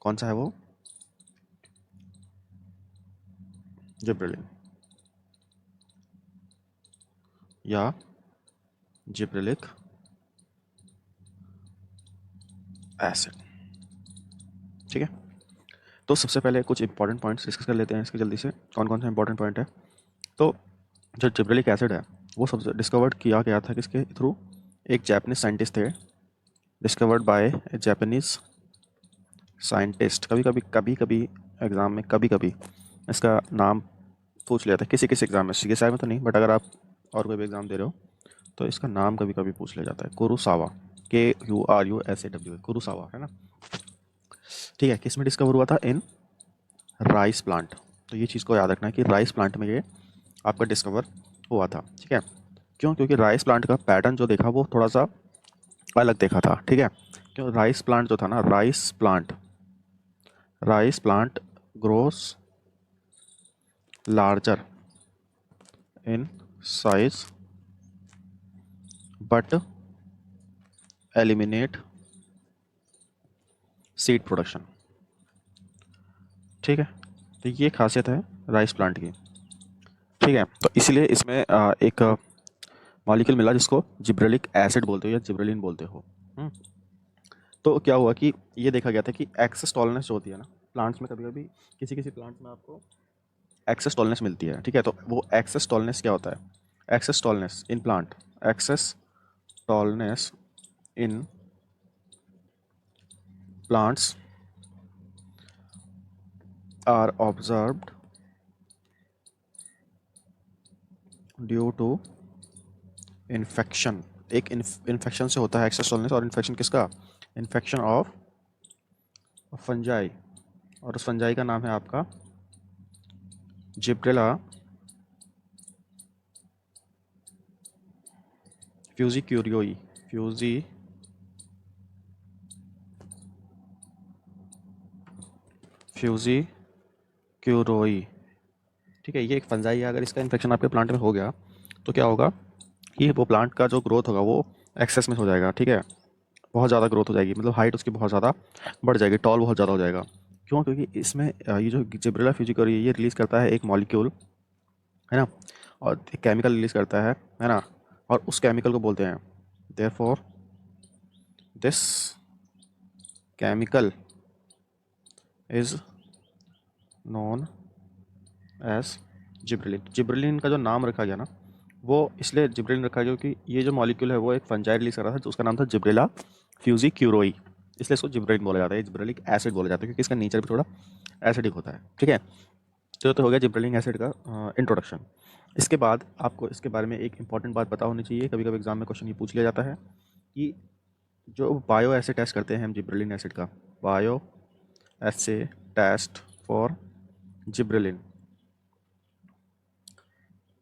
कौन सा है वो? जिब्रेलिन या जिब्रेलिक एसिड। ठीक है, तो सबसे पहले कुछ इंपॉर्टेंट पॉइंट्स डिस्कस कर लेते हैं इसके जल्दी से। कौन कौन सा इंपॉर्टेंट पॉइंट है? तो जो जिब्रेलिक एसिड है वो सबसे डिस्कवर्ड किया गया था किसके थ्रू? एक जापानीज साइंटिस्ट थे, discovered by A Japanese scientist. कभी कभी एग्ज़ाम में कभी कभी इसका नाम पूछ लिया था, किसी किसी एग्ज़ाम में, सीएसआई में तो नहीं, बट अगर आप और कोई भी एग्ज़ाम दे रहे हो तो इसका नाम कभी कभी पूछ लिया जाता है। कुरोसावा, KURUSAWA, कुरोसावा, है ना। ठीक है, किस में डिस्कवर हुआ था? In rice plant. तो ये चीज़ को याद रखना है कि राइस प्लांट में ये आपका डिस्कवर हुआ था। ठीक है, क्यों? क्योंकि राइस प्लांट का पैटर्न जो देखा वो थोड़ा सा अलग देखा था। ठीक है, क्यों? राइस प्लांट जो था ना, rice plant grows larger in size but eliminate seed production. ठीक है, तो ये खासियत है राइस प्लांट की। ठीक है, तो इसलिए इसमें एक मॉलिक्यूल मिला जिसको जिब्रेलिक एसिड बोलते हो या जिब्रेलिन बोलते हो। हम्म, तो क्या हुआ कि ये देखा गया था कि एक्सेस टॉलरेंस जो होती है ना प्लांट्स में, कभी कभी किसी किसी प्लांट्स में आपको एक्सेस टॉलरेंस मिलती है। ठीक है, तो वो एक्सेस टॉलरेंस क्या होता है? Excess tolerance in plant, excess tolerance in plants are observed due to infection. एक इन्फेक्शन से होता है एक्सेस टॉलरेंस, और इन्फेक्शन किसका? इन्फेक्शन ऑफ फंजाई, और उस फंजाई का नाम है आपका Gibberella fujikuroi, fuji fujikuroi. ठीक है, ये एक फंजाई है। अगर इसका इन्फेक्शन आपके प्लांट में हो गया तो क्या होगा कि वो प्लांट का जो ग्रोथ होगा वो एक्सेस में हो जाएगा। ठीक है, बहुत ज़्यादा ग्रोथ हो जाएगी, मतलब हाइट उसकी बहुत ज़्यादा बढ़ जाएगी, टॉल बहुत ज़्यादा हो जाएगा। क्यों? क्योंकि इसमें ये जो जिब्रेला फ्यूजिक्यूरोई ये रिलीज़ करता है एक मॉलिक्यूल, है ना, और एक केमिकल रिलीज़ करता है ना, और उस केमिकल को बोलते हैं, therefore this chemical is known as gibberellin. Gibberellin का जो नाम रखा गया ना वो इसलिए जिब्रेलिन रखा गया क्योंकि ये जो मॉलिक्यूल है वो एक फंजाई रिलीज कर रहा था, जो उसका नाम था जिब्रेला फ्यूजी क्यूरोई, इसलिए इसको जिब्रेलिन बोला जाता है, जिब्रेलिक एसिड बोला जाता है, क्योंकि इसका नेचर भी थोड़ा एसिडिक होता है। ठीक है, तो हो गया जिब्रेलिक एसिड का इंट्रोडक्शन। इसके बाद आपको इसके बारे में एक इंपॉर्टेंट बात पता होनी चाहिए, कभी कभी एग्जाम में क्वेश्चन ये पूछ लिया जाता है कि जो बायो एसिड टेस्ट करते हैं हम जिब्रेलिन एसिड का, bio acid test for gibberellin,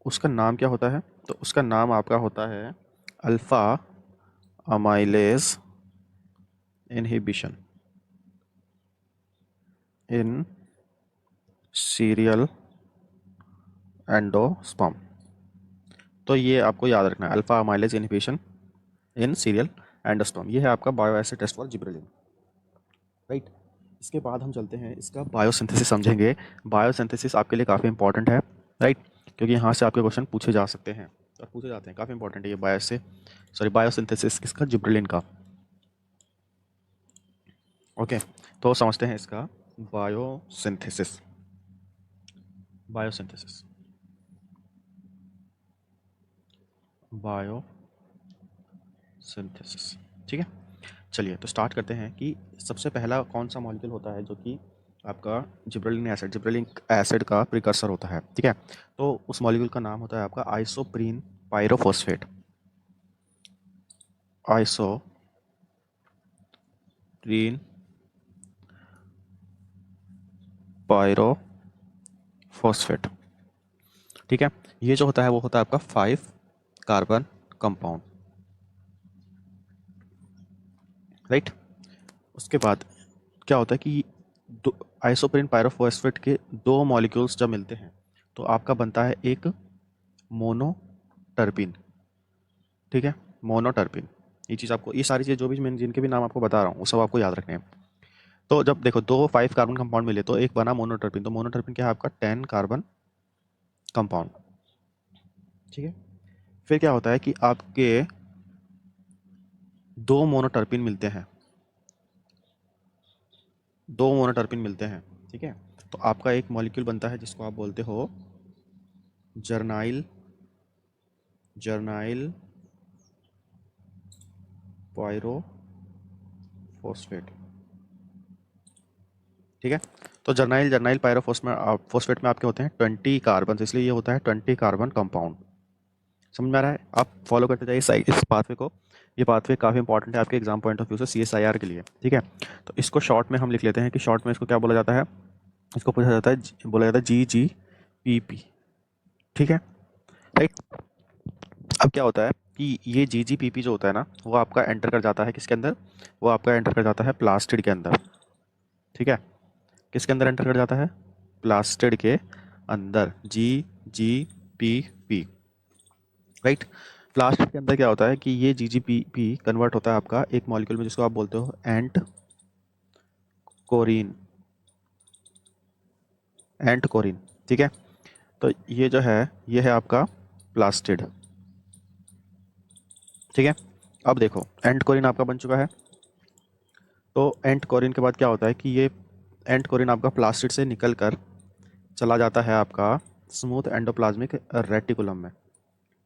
उसका नाम क्या होता है? तो उसका नाम आपका होता है alpha amylase inhibition in cereal endosperm. तो ये आपको याद रखना है, alpha amylase inhibition in cereal endosperm. ये है आपका bio acid test for gibberellin. Right, इसके बाद हम चलते हैं इसका बायोसिंथेसिस समझेंगे। बायोसिंथेसिस आपके लिए काफ़ी इंपॉर्टेंट है, राइट, क्योंकि यहाँ से आपके क्वेश्चन पूछे जा सकते हैं और पूछे जाते हैं, काफ़ी इंपॉर्टेंट है ये बायोसिंथेसिस किसका? जिब्रेलिन का। ओके, तो समझते हैं इसका बायोसिंथेसिस। बायोसिंथेसिस बायोसिंथेसिस ठीक है, चलिए तो स्टार्ट करते हैं कि सबसे पहला कौन सा मॉलिक्यूल होता है जो कि आपका जिब्रेलिक एसिड का प्रिकर्सर होता है। ठीक है, तो उस मॉलिक्यूल का नाम होता है आपका आइसोप्रीन पायरोफॉस्फेट। Isoprene pyrophosphate. ठीक है, ये जो होता है वो होता है आपका 5 कार्बन कंपाउंड। राइट, उसके बाद क्या होता है कि दो आइसोप्रीन पायरोफॉस्फेट के दो मॉलिक्यूल्स जब मिलते हैं तो आपका बनता है एक मोनोटर्पिन। ठीक है, मोनोटर्पिन। ये चीज़ आपको, ये सारी चीज़ जो भी मैं जिनके भी नाम आपको बता रहा हूँ वो सब आपको याद रखने हैं। तो जब देखो दो 5 कार्बन कंपाउंड मिले तो एक बना मोनोटर्पिन, तो मोनोटर्पिन क्या है आपका 10 कार्बन कंपाउंड। ठीक है, फिर क्या होता है कि आपके दो मोनोटर्पिन मिलते हैं, दो मोनोटर्पिन मिलते हैं। ठीक है, तो आपका एक मॉलिक्यूल बनता है जिसको आप बोलते हो जर्नाइल, जर्नाइल पायरोफॉस्फेट। ठीक है, तो जर्नाइल जर्नाइल पायरोफॉस्फेट फॉस्फेट में आपके होते हैं 20 कार्बन, इसलिए ये होता है 20 कार्बन कंपाउंड। समझ में आ रहा है? आप फॉलो करते जाइए इस पाथवे को। ये पाथवे काफ़ी इंपॉर्टेंट है आपके एग्जाम पॉइंट ऑफ व्यू से, CSIR के लिए। ठीक है, तो इसको शॉर्ट में हम लिख लेते हैं कि शॉर्ट में इसको क्या बोला जाता है, इसको पूछा जाता है, बोला जाता है GGPP। ठीक है, राइट। अब क्या होता है कि ये GGPP जो होता है ना, वो आपका एंटर कर जाता है किसके अंदर, वो आपका एंटर कर जाता है प्लास्टिड के अंदर। ठीक है, किसके अंदर एंटर कर जाता है, प्लास्टिड के अंदर, GGPP, राइट। प्लास्टिड के अंदर क्या होता है कि ये GGPP कन्वर्ट होता है आपका एक मॉलिक्यूल में जिसको आप बोलते हो एंट कोरिन, एंट कोरिन। ठीक है, तो ये जो है ये है आपका प्लास्टिड। ठीक है, अब देखो एंट कोरिन आपका बन चुका है, तो एंट कोरिन के बाद क्या होता है कि ये एंट कोरिन आपका प्लास्टिड से निकल कर चला जाता है आपका स्मूथ एंडोप्लाज्मिक रेटिकुलम में।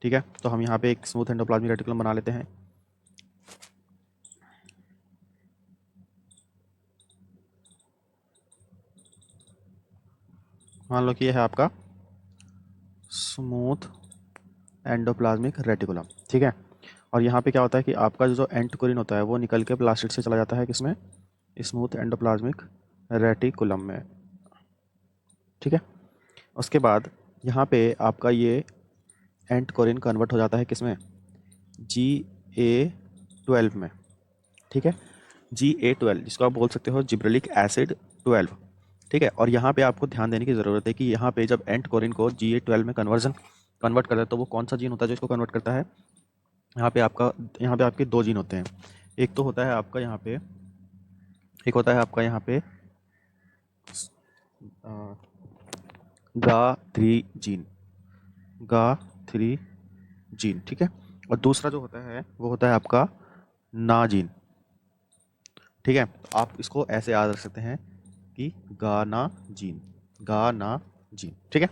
ठीक है, तो हम यहाँ पे एक स्मूथ एंडोप्लाज्मिक रेटिकुलम बना लेते हैं। मान लो कि ये है आपका स्मूथ एंडोप्लाज्मिक रेटिकुलम। ठीक है, और यहाँ पे क्या होता है कि आपका जो एंट कोरिन होता है वो निकल के प्लास्टिड से चला जाता है किसमें, स्मूथ एंडोप्लाज्मिक रेटिकुलम में। ठीक है, उसके बाद यहाँ पे आपका ये एंट कोरिन कन्वर्ट हो जाता है किसमें, GA12 में। ठीक है, GA12 जिसको आप बोल सकते हो जिब्रेलिक एसिड 12। ठीक है, और यहाँ पे आपको ध्यान देने की ज़रूरत है कि यहाँ पे जब एंट कोरिन को GA12 में कन्वर्ट करता है तो वो कौन सा जीन होता है जो इसको कन्वर्ट करता है। यहाँ पे आपके दो जीन होते हैं, एक तो होता है आपका यहाँ पे, एक होता है आपका यहाँ पे GA3 जीन, GA3 जीन। ठीक है, और दूसरा जो होता है वो होता है आपका ना जीन। ठीक है, तो आप इसको ऐसे याद रख सकते हैं कि गाना जीन, गाना जीन। ठीक है,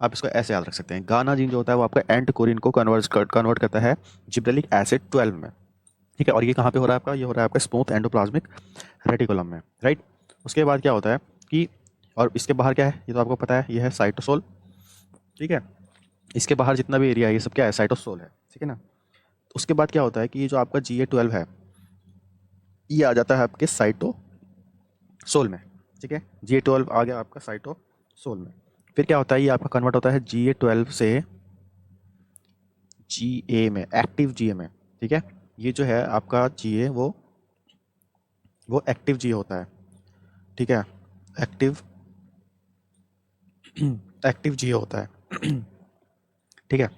आप इसको ऐसे याद रख सकते हैं, गाना जीन जो होता है वो आपका एंट कोरिन को कन्वर्ट करता है जिब्रेलिक एसिड 12 में। ठीक है, और ये कहाँ पे हो रहा है आपका, ये हो रहा है आपका स्मूथ एंडोप्लाज्मिक रेटिकुलम में, राइट। उसके बाद क्या होता है कि, और इसके बाहर क्या है ये तो आपको पता है, ये है साइटोसोल। ठीक है, इसके बाहर जितना भी एरिया है ये सब क्या है, साइटोसोल है। ठीक है ना, उसके बाद क्या होता है कि ये जो आपका GA12 है ये आ जाता है आपके साइटोसोल में। ठीक है, GA12 आ गया आपका साइटोसोल में। फिर क्या होता है, ये आपका कन्वर्ट होता है GA12 से GA में, एक्टिव GA में। ठीक है, ये जो है आपका GA वो एक्टिव GA होता है। ठीक है, एक्टिव एक्टिव GA होता है। ठीक है,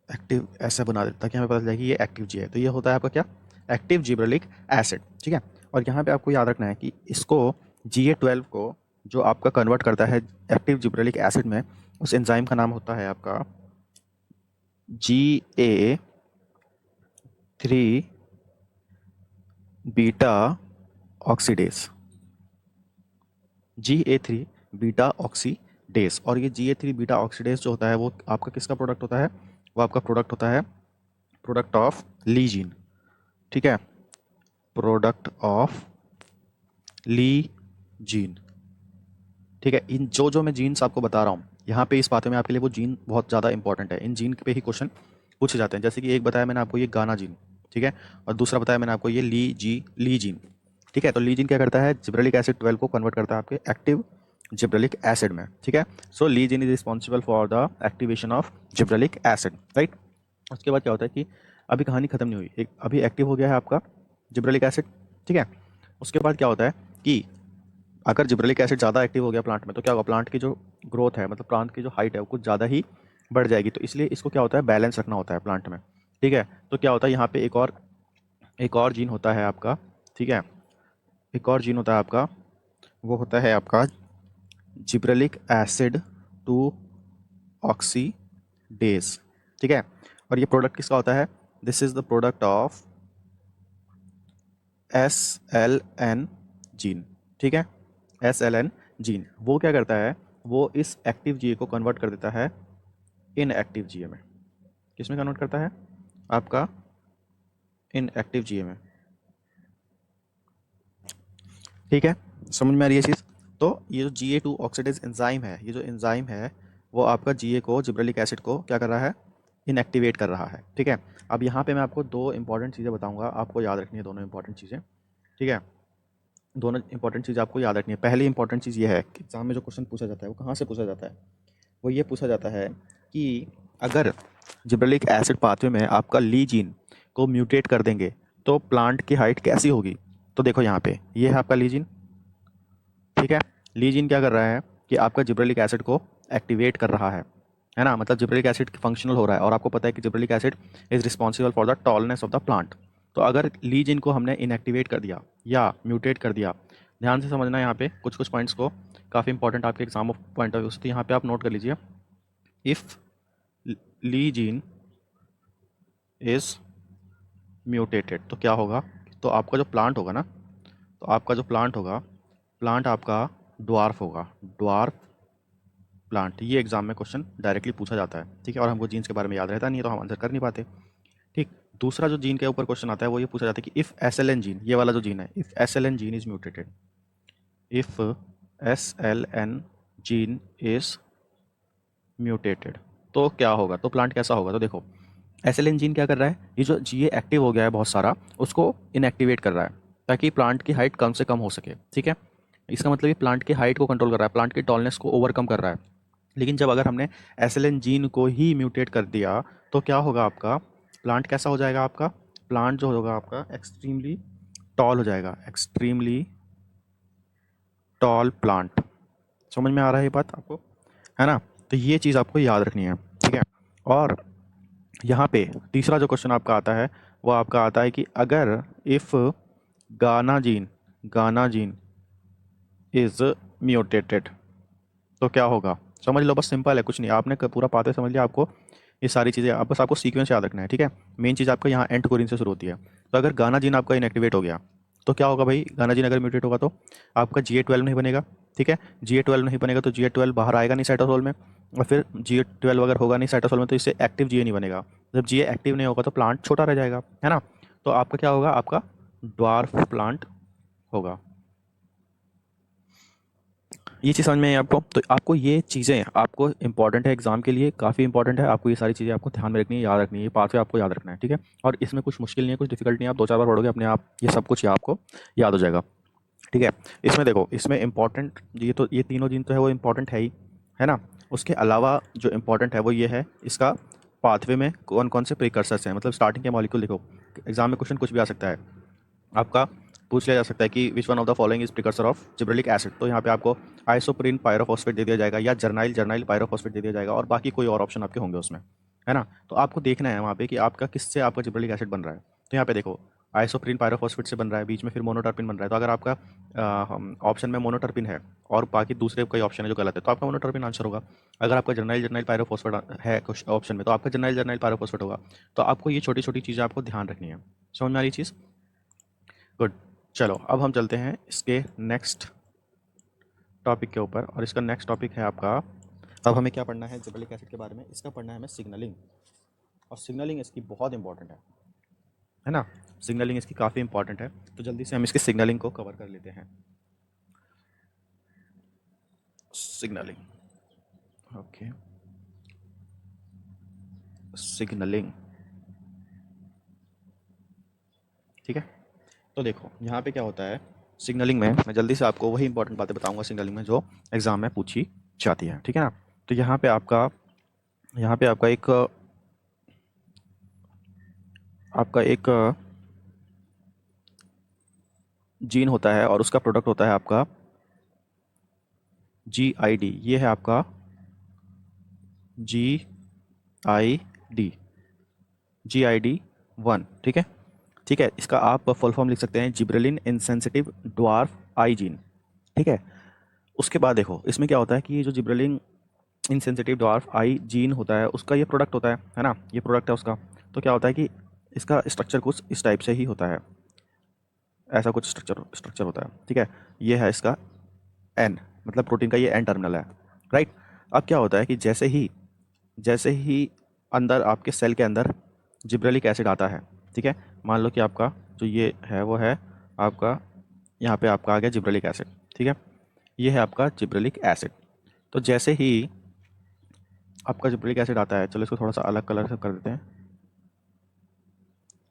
एक्टिव ऐसा बना देता कि हमें पता चल जाए कि ये एक्टिव जी है, तो ये होता है आपका क्या, एक्टिव जिब्रेलिक एसिड। ठीक है, और यहाँ पे आपको याद रखना है कि इसको GA12 को जो आपका कन्वर्ट करता है एक्टिव जिब्रेलिक एसिड में, उस एंजाइम का नाम होता है आपका GA3 beta oxidase, GA3 beta oxidase. और ये GA3 बीटा ऑक्सीडेस जो होता है वो आपका किसका प्रोडक्ट होता है, वो आपका प्रोडक्ट होता है प्रोडक्ट ऑफ लीजीन। ठीक है, प्रोडक्ट ऑफ ली जीन। ठीक है, इन जो जो मैं जीन्स आपको बता रहा हूँ यहाँ पे इस बात में आपके लिए वो जीन बहुत ज़्यादा इंपॉर्टेंट है, इन जीन पे ही क्वेश्चन पूछे जाते हैं। जैसे कि एक बताया मैंने आपको ये गाना जीन, ठीक है, और दूसरा बताया मैंने आपको ये ली जीन। ठीक है, तो ली जीन क्या करता है, जिब्रेलिक एसिड 12 को कन्वर्ट करता है आपके एक्टिव जिब्रेलिक एसिड में। ठीक है, so Li gene is responsible for the activation of gibberellic acid, right. उसके बाद क्या होता है कि अभी कहानी खत्म नहीं हुई, एक अभी एक्टिव हो गया है आपका जिब्रेलिक एसिड। ठीक है, उसके बाद क्या होता है कि अगर जिब्रेलिक एसिड ज़्यादा एक्टिव हो गया प्लांट में तो क्या होगा, प्लांट की जो ग्रोथ है, मतलब प्लांट की जो हाइट है वो कुछ ज़्यादा ही बढ़ जाएगी। तो इसलिए इसको क्या होता है, बैलेंस रखना होता है प्लांट में। ठीक है, तो क्या होता है यहाँ पे एक और जीन होता है आपका। ठीक है, एक और जीन होता है आपका, वो होता है आपका जिब्रेलिक एसिड टू ऑक्सीडेज, ठीक है। और ये प्रोडक्ट किसका होता है? This is the product of SLN gene, ठीक है। SLN जीन वो क्या करता है, वो इस एक्टिव जीए को कन्वर्ट कर देता है इनएक्टिव जीए में। किसमें कन्वर्ट करता है? आपका इनएक्टिव जीए में, ठीक है। समझ में आ रही है चीज़? तो ये जो GA2 ऑक्सीडेज एंजाइम है, ये जो एंजाइम है वो आपका जीए को, जिब्रेलिक एसिड को क्या कर रहा है? इनएक्टिवेट कर रहा है, ठीक है। अब यहाँ पे मैं आपको दो इंपॉर्टेंट चीज़ें बताऊंगा, आपको याद रखनी है दोनों इंपॉर्टेंट चीज़ें, ठीक है। दोनों इंपॉर्टेंट चीज़ आपको याद रखनी है। पहली इंपॉर्टेंट चीज़ ये है कि एग्जाम में जो क्वेश्चन पूछा जाता है वो कहाँ से पूछा जाता है? वो ये पूछा जाता है कि अगर जिब्रेलिक एसिड पाथवे में आपका ली जीन को म्यूटेट कर देंगे तो प्लांट की हाइट कैसी होगी? तो देखो यहाँ पे ये है आपका ली जीन, ठीक है। ली जीन क्या कर रहा है कि आपका जिब्रेलिक एसिड को एक्टिवेट कर रहा है ना, मतलब जिब्रेलिक एसिड फंक्शनल हो रहा है। और आपको पता है कि gibberellic acid is responsible for the tallness of the plant. तो अगर ली जीन को हमने इनएक्टिवेट कर दिया या म्यूटेट कर दिया, ध्यान से समझना यहाँ पे कुछ कुछ पॉइंट्स को, काफ़ी इंपॉर्टेंट आपके exam of point of view से। तो यहाँ पे आप नोट कर लीजिए, if lee gene is mutated तो क्या होगा? तो आपका जो प्लांट होगा ना, तो आपका जो प्लांट होगा, प्लांट आपका ड्वार्फ होगा, ड्वार्फ प्लांट। ये एग्जाम में क्वेश्चन डायरेक्टली पूछा जाता है, ठीक है। और हमको जीन्स के बारे में याद रहता नहीं है तो हम आंसर कर नहीं पाते, ठीक। दूसरा जो जीन के ऊपर क्वेश्चन आता है वो ये पूछा जाता है कि इफ़ SLN जीन, ये वाला जो जीन है, if SLN gene is mutated, if SLN gene is mutated तो क्या होगा? तो प्लांट कैसा होगा? तो देखो SLN जीन क्या कर रहा है, ये जो GA एक्टिव हो गया है बहुत सारा, उसको इनएक्टिवेट कर रहा है ताकि प्लांट की हाइट कम से कम हो सके, ठीक है। इसका मतलब ये प्लांट की हाइट को कंट्रोल कर रहा है, प्लांट की टॉलनेस को ओवरकम कर रहा है। लेकिन जब अगर हमने SLN जीन को ही म्यूटेट कर दिया तो क्या होगा? आपका प्लांट कैसा हो जाएगा? आपका प्लांट जो होगा आपका एक्सट्रीमली टॉल हो जाएगा, एक्सट्रीमली टॉल प्लांट। समझ में आ रहा है ये बात आपको, है ना? तो ये चीज़ आपको याद रखनी है, ठीक है। और यहाँ पे तीसरा जो क्वेश्चन आपका आता है वो आपका आता है कि अगर इफ़ गाना जीन इज म्यूटेटेड तो क्या होगा? समझ लो, बस सिंपल है, कुछ नहीं। आपने पूरा पाते समझ लिया, आपको ये सारी चीज़ें आप बस आपको सीक्वेंस याद रखना है, ठीक है। मेन चीज़ आपका यहाँ एंड कोरिन से शुरू होती है। तो अगर गाना जीन आपका इनएक्टिवेट हो गया तो क्या होगा भाई? गाना जीन अगर म्यूटेट होगा तो आपका GA12 नहीं बनेगा, ठीक है। GA12 नहीं बनेगा तो GA12 बाहर आएगा नहीं साइटोसोल में, और फिर GA12 अगर होगा नहीं साइटोसोल में तो इससे एक्टिव GA नहीं बनेगा। जब GA एक्टिव नहीं होगा तो प्लांट छोटा रह जाएगा, है ना। तो आपका क्या होगा? आपका ड्वार्फ प्लांट होगा। ये चीज़ समझ में आई आपको? तो आपको ये चीज़ें आपको इंपॉर्टेंट है एग्जाम के लिए, काफ़ी इंपॉर्टेंट है। आपको ये सारी चीज़ें आपको ध्यान में रखनी है, याद रखनी है, ये पाथवे आपको याद रखना है, ठीक है। और इसमें कुछ मुश्किल नहीं है, कुछ डिफिकल्ट नहीं है, आप दो चार बार पढ़ोगे अपने आप ये सब कुछ आपको याद हो जाएगा, ठीक है। इसमें देखो, इसमें इंपॉर्टेंट ये तीनों दिन तो है वो इंपॉर्टेंट है ना। उसके अलावा जो इंपॉर्टेंट है वो ये है, इसका पाथवे में कौन कौन से प्रिकर्सर्स हैं, मतलब स्टार्टिंग के मॉलिक्यूल। देखो एग्जाम में क्वेश्चन कुछ भी आ सकता है, आपका पूछ लिया जा सकता है कि which one of the following is precursor of gibberellic acid. तो यहाँ पे आपको आइसोप्रीन पायरोफॉस्फेट दे दिया जाएगा या जर्नाइल जर्नाइल पायरोफॉस्फेट दे दिया जाएगा, और बाकी कोई और ऑप्शन आपके होंगे उसमें, है ना। तो आपको देखना है वहाँ पे कि आपका किससे आपका जिब्रेलिक एसिड बन रहा है। तो यहाँ पे देखो आइसोप्रीन पायरोफॉस्फेट से बन रहा है, बीच में फिर मोनोटर्पिन बन रहा है। तो अगर आपका ऑप्शन में मोनोटर्पिन है और बाकी दूसरे कोई ऑप्शन है जो गलत है तो आपका मोनोटर्पिन आंसर होगा। अगर आपका जर्नाइल जर्नाइल पायरोफॉस्फेट है कुछ ऑप्शन में तो आपका जर्नाइल जर्नाइल पायरोफॉस्फेट होगा। तो आपको ये छोटी छोटी चीज़ें आपको ध्यान रखनी है। समझ में आ रही चीज़? गुड। चलो अब हम चलते हैं इसके नेक्स्ट टॉपिक के ऊपर, और इसका नेक्स्ट टॉपिक है आपका, अब हमें क्या पढ़ना है जिब्रेलिक एसिड के बारे में, इसका पढ़ना है हमें सिग्नलिंग। और सिग्नलिंग इसकी बहुत इंपॉर्टेंट है ना। सिग्नलिंग इसकी काफ़ी इंपॉर्टेंट है, तो जल्दी से हम इसके सिग्नलिंग को कवर कर लेते हैं। सिग्नलिंग, ओके, सिग्नलिंग, ठीक है। तो देखो यहाँ पे क्या होता है सिग्नलिंग में, मैं जल्दी से आपको वही इंपॉर्टेंट बातें बताऊंगा सिग्नलिंग में जो एग्जाम में पूछी जाती है, ठीक है ना। तो यहाँ पे आपका एक जीन होता है और उसका प्रोडक्ट होता है आपका GID। ये है आपका GID, GID 1, ठीक है। ठीक है, इसका आप फुल फॉर्म लिख सकते हैं जिब्रेलिन इनसेंसिटिव ड्वार्फ आई जीन। ठीक है, उसके बाद देखो इसमें क्या होता है कि ये जो जिब्रेलिन इनसेंसिटिव ड्वार्फ आई जीन होता है उसका ये प्रोडक्ट होता है ना, ये प्रोडक्ट है उसका। तो क्या होता है कि इसका स्ट्रक्चर कुछ इस टाइप से ही होता है, ऐसा कुछ स्ट्रक्चर होता है। ठीक है, ये है इसका एन, मतलब प्रोटीन का ये एन टर्मिनल है, राइट। अब क्या होता है कि जैसे ही अंदर आपके सेल के अंदर जिब्रेलिक एसिड आता है, ठीक है, मान लो कि आपका जो ये है वो है आपका, यहाँ पे आपका आ गया जिब्रेलिक एसिड। ठीक है, ये है आपका जिब्रेलिक एसिड। तो जैसे ही आपका जिब्रेलिक एसिड आता है, चलो इसको थोड़ा सा अलग कलर से कर देते हैं।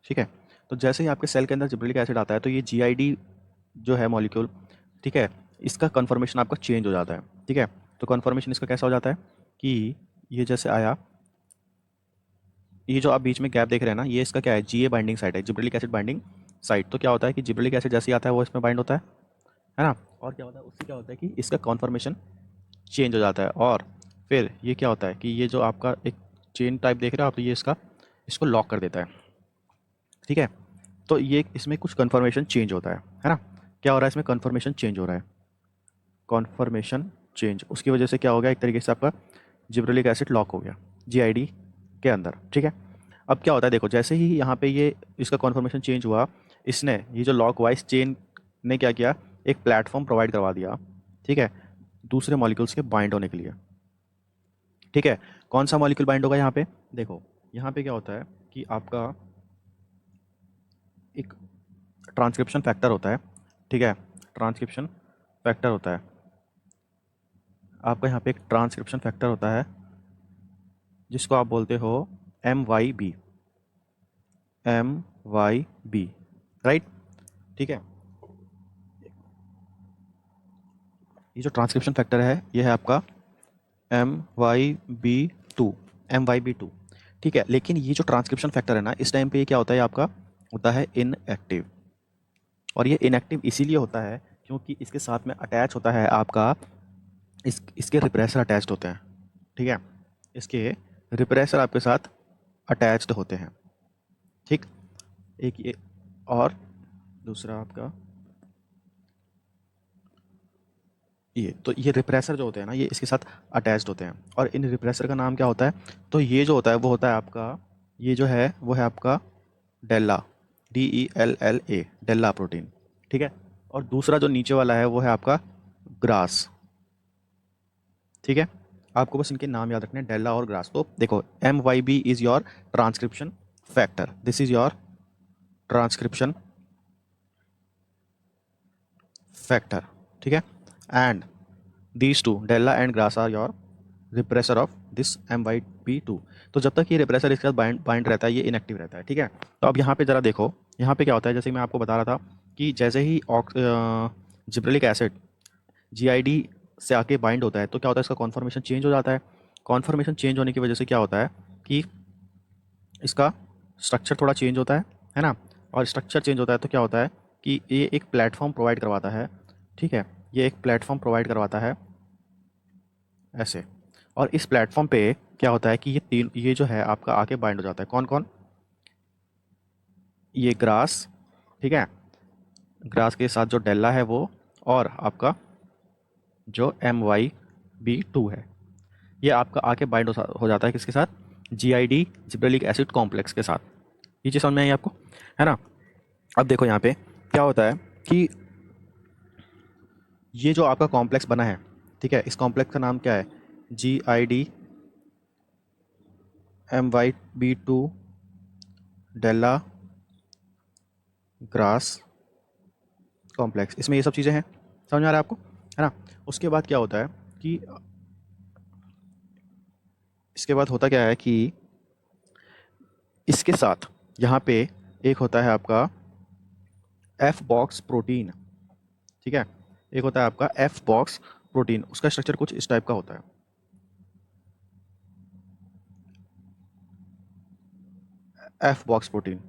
ठीक है, तो जैसे ही आपके सेल के अंदर जिब्रेलिक एसिड आता है तो ये जीआईडी जो है मॉलिक्यूल, ठीक है, इसका कन्फर्मेशन आपका चेंज हो जाता है। ठीक है, तो कन्फर्मेशन इसका कैसा हो जाता है कि ये जैसे आया, ये जो आप बीच में गैप देख रहे हैं ना, ये इसका क्या है, जीए बाइंडिंग साइट है, जिब्रेलिक एसिड बाइंडिंग साइट। तो क्या होता है कि जिब्रेलिक एसिड जैसे ही आता है वो इसमें बाइंड होता है ना, और क्या होता है उससे क्या होता है कि इसका कॉन्फर्मेशन चेंज हो जाता है। और फिर ये क्या होता है कि ये जो आपका एक चेन टाइप देख रहे हो आप, तो ये इसको लॉक कर देता है। ठीक है, तो ये इसमें कुछ कन्फर्मेशन चेंज होता है ना। क्या हो रहा है इसमें, कन्फर्मेशन चेंज हो रहा है, कॉन्फर्मेशन चेंज, उसकी वजह से क्या हो गया, एक तरीके से आपका जिब्रेलिक एसिड लॉक हो गया जीआईडी के अंदर। ठीक है, अब क्या होता है देखो, जैसे ही यहाँ पे ये इसका कॉन्फर्मेशन चेंज हुआ, इसने ये जो लॉक वाइज चेन ने क्या किया, एक प्लेटफॉर्म प्रोवाइड करवा दिया, ठीक है, दूसरे मॉलिक्यूल्स के बाइंड होने के लिए। ठीक है, कौन सा मॉलिक्यूल बाइंड होगा यहाँ पे, देखो यहाँ पे क्या होता है कि आपका एक ट्रांसक्रिप्शन फैक्टर होता है। ठीक है, ट्रांसक्रिप्शन फैक्टर होता है आपका, यहाँ पे एक ट्रांसक्रिप्शन फैक्टर होता है जिसको आप बोलते हो MYB, MYB, राइट। ठीक है, ये जो ट्रांसक्रिप्शन फैक्टर है ये है आपका MYB2, MYB2। ठीक है, लेकिन ये जो ट्रांसक्रिप्शन फैक्टर है ना, इस टाइम पे ये क्या होता है आपका, होता है इनएक्टिव। और ये इनएक्टिव इसीलिए होता है क्योंकि इसके साथ में अटैच होता है आपका, इसके रिप्रेसर अटैच्ड होते हैं। ठीक है, इसके रिप्रेसर आपके साथ अटैच्ड होते हैं। ठीक, एक ये, और दूसरा आपका ये, तो ये रिप्रेसर जो होते हैं ना, ये इसके साथ अटैच्ड होते हैं। और इन रिप्रेसर का नाम क्या होता है, तो ये जो होता है वो होता है आपका, ये जो है वो है आपका डेल्ला, DELLA, डेल्ला प्रोटीन। ठीक है, और दूसरा जो नीचे वाला है वो है आपका ग्रास। ठीक है, आपको बस इनके नाम याद रखने हैं, डेल्ला और ग्रास। तो देखो MYB is your transcription factor, this is your transcription factor. ठीक है, and these two, DELLA and GRAS, are your repressor of this MYB2। तो जब तक ये रिप्रेसर इसके साथ बाइंड रहता है ये इनएक्टिव रहता है। ठीक है, तो अब यहाँ पे ज़रा देखो, यहाँ पे क्या होता है, जैसे मैं आपको बता रहा था कि जैसे ही जिब्रेलिक एसिड GID से आके बाइंड होता है तो क्या होता है, इसका कॉन्फर्मेशन चेंज हो जाता है। कॉन्फर्मेशन चेंज होने की वजह से क्या होता है कि इसका स्ट्रक्चर थोड़ा चेंज होता है ना। और स्ट्रक्चर चेंज होता है तो क्या होता है कि ये एक प्लेटफॉर्म प्रोवाइड करवाता है। ठीक है, ये एक प्लेटफॉर्म प्रोवाइड करवाता है ऐसे, और इस प्लेटफॉर्म पे क्या होता है कि ये जो है आपका आके बाइंड हो जाता है। कौन कौन, ये ग्रास, ठीक है, ग्रास के साथ जो डेल्ला है वो, और आपका जो MYB2 है, ये आपका आके बाइंड हो जाता है किसके साथ, GID, जिब्रेलिक एसिड कॉम्प्लेक्स के साथ। ये चीज़ समझ में आई आपको, है ना। अब देखो यहाँ पे क्या होता है कि ये जो आपका कॉम्प्लेक्स बना है, ठीक है, इस कॉम्प्लेक्स का नाम क्या है, GID MYB2 डेल्ला ग्रास कॉम्प्लेक्स, इसमें ये सब चीज़ें हैं, समझ में आ रहा है आपको, है ना। उसके बाद क्या होता है कि इसके बाद होता क्या है कि इसके साथ यहाँ पे एक होता है आपका F बॉक्स प्रोटीन। ठीक है, एक होता है आपका F बॉक्स प्रोटीन, उसका स्ट्रक्चर कुछ इस टाइप का होता है, F box protein,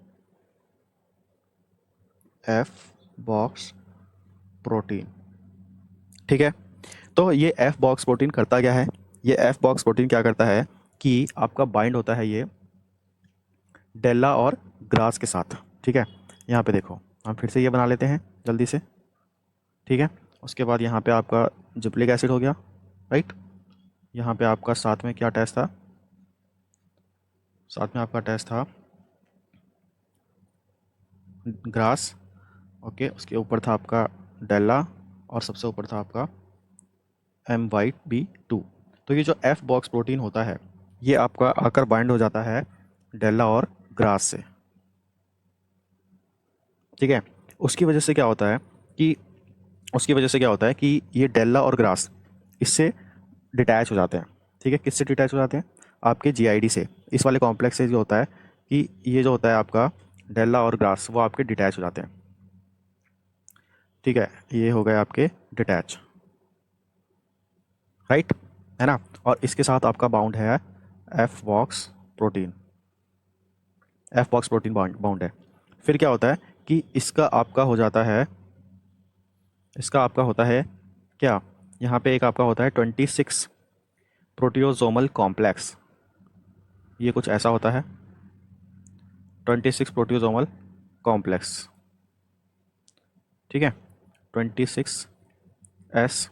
F box protein. ठीक है, तो ये F बॉक्स प्रोटीन करता क्या है, ये F बॉक्स प्रोटीन क्या करता है कि आपका बाइंड होता है ये डेल्ला और ग्रास के साथ। ठीक है, यहाँ पे देखो, हम फिर से ये बना लेते हैं जल्दी से, ठीक है। उसके बाद यहाँ पे आपका जिब्रेलिक एसिड हो गया, राइट। यहाँ पे आपका साथ में क्या टेस्ट था, साथ में आपका टेस्ट था ग्रास, ओके। उसके ऊपर था आपका डेल्ला, और सबसे ऊपर था आपका MYB2। तो ये जो एफ बॉक्स प्रोटीन होता है, ये आपका आकर बाइंड हो जाता है डेल्ला और ग्रास से, ठीक है। उसकी वजह से क्या होता है कि उसकी वजह से क्या होता है कि ये डेल्ला और ग्रास इससे डिटैच हो जाते हैं, ठीक है। किससे डिटैच हो जाते हैं, आपके GID से। इस वाले कॉम्प्लेक्स से जो होता है कि ये जो होता है आपका डेल्ला और ग्रास, वो आपके डिटैच हो जाते हैं, ठीक है। ये हो गए आपके डिटैच, राइट, है ना। और इसके साथ आपका बाउंड है F box protein, F box protein bound है। फिर क्या होता है कि इसका आपका हो जाता है, इसका आपका होता है क्या, यहाँ पे एक आपका होता है 26 प्रोटियोजोमल कॉम्प्लेक्स। ये कुछ ऐसा होता है 26 प्रोटियोजोमल कॉम्प्लेक्स, ठीक है। 26S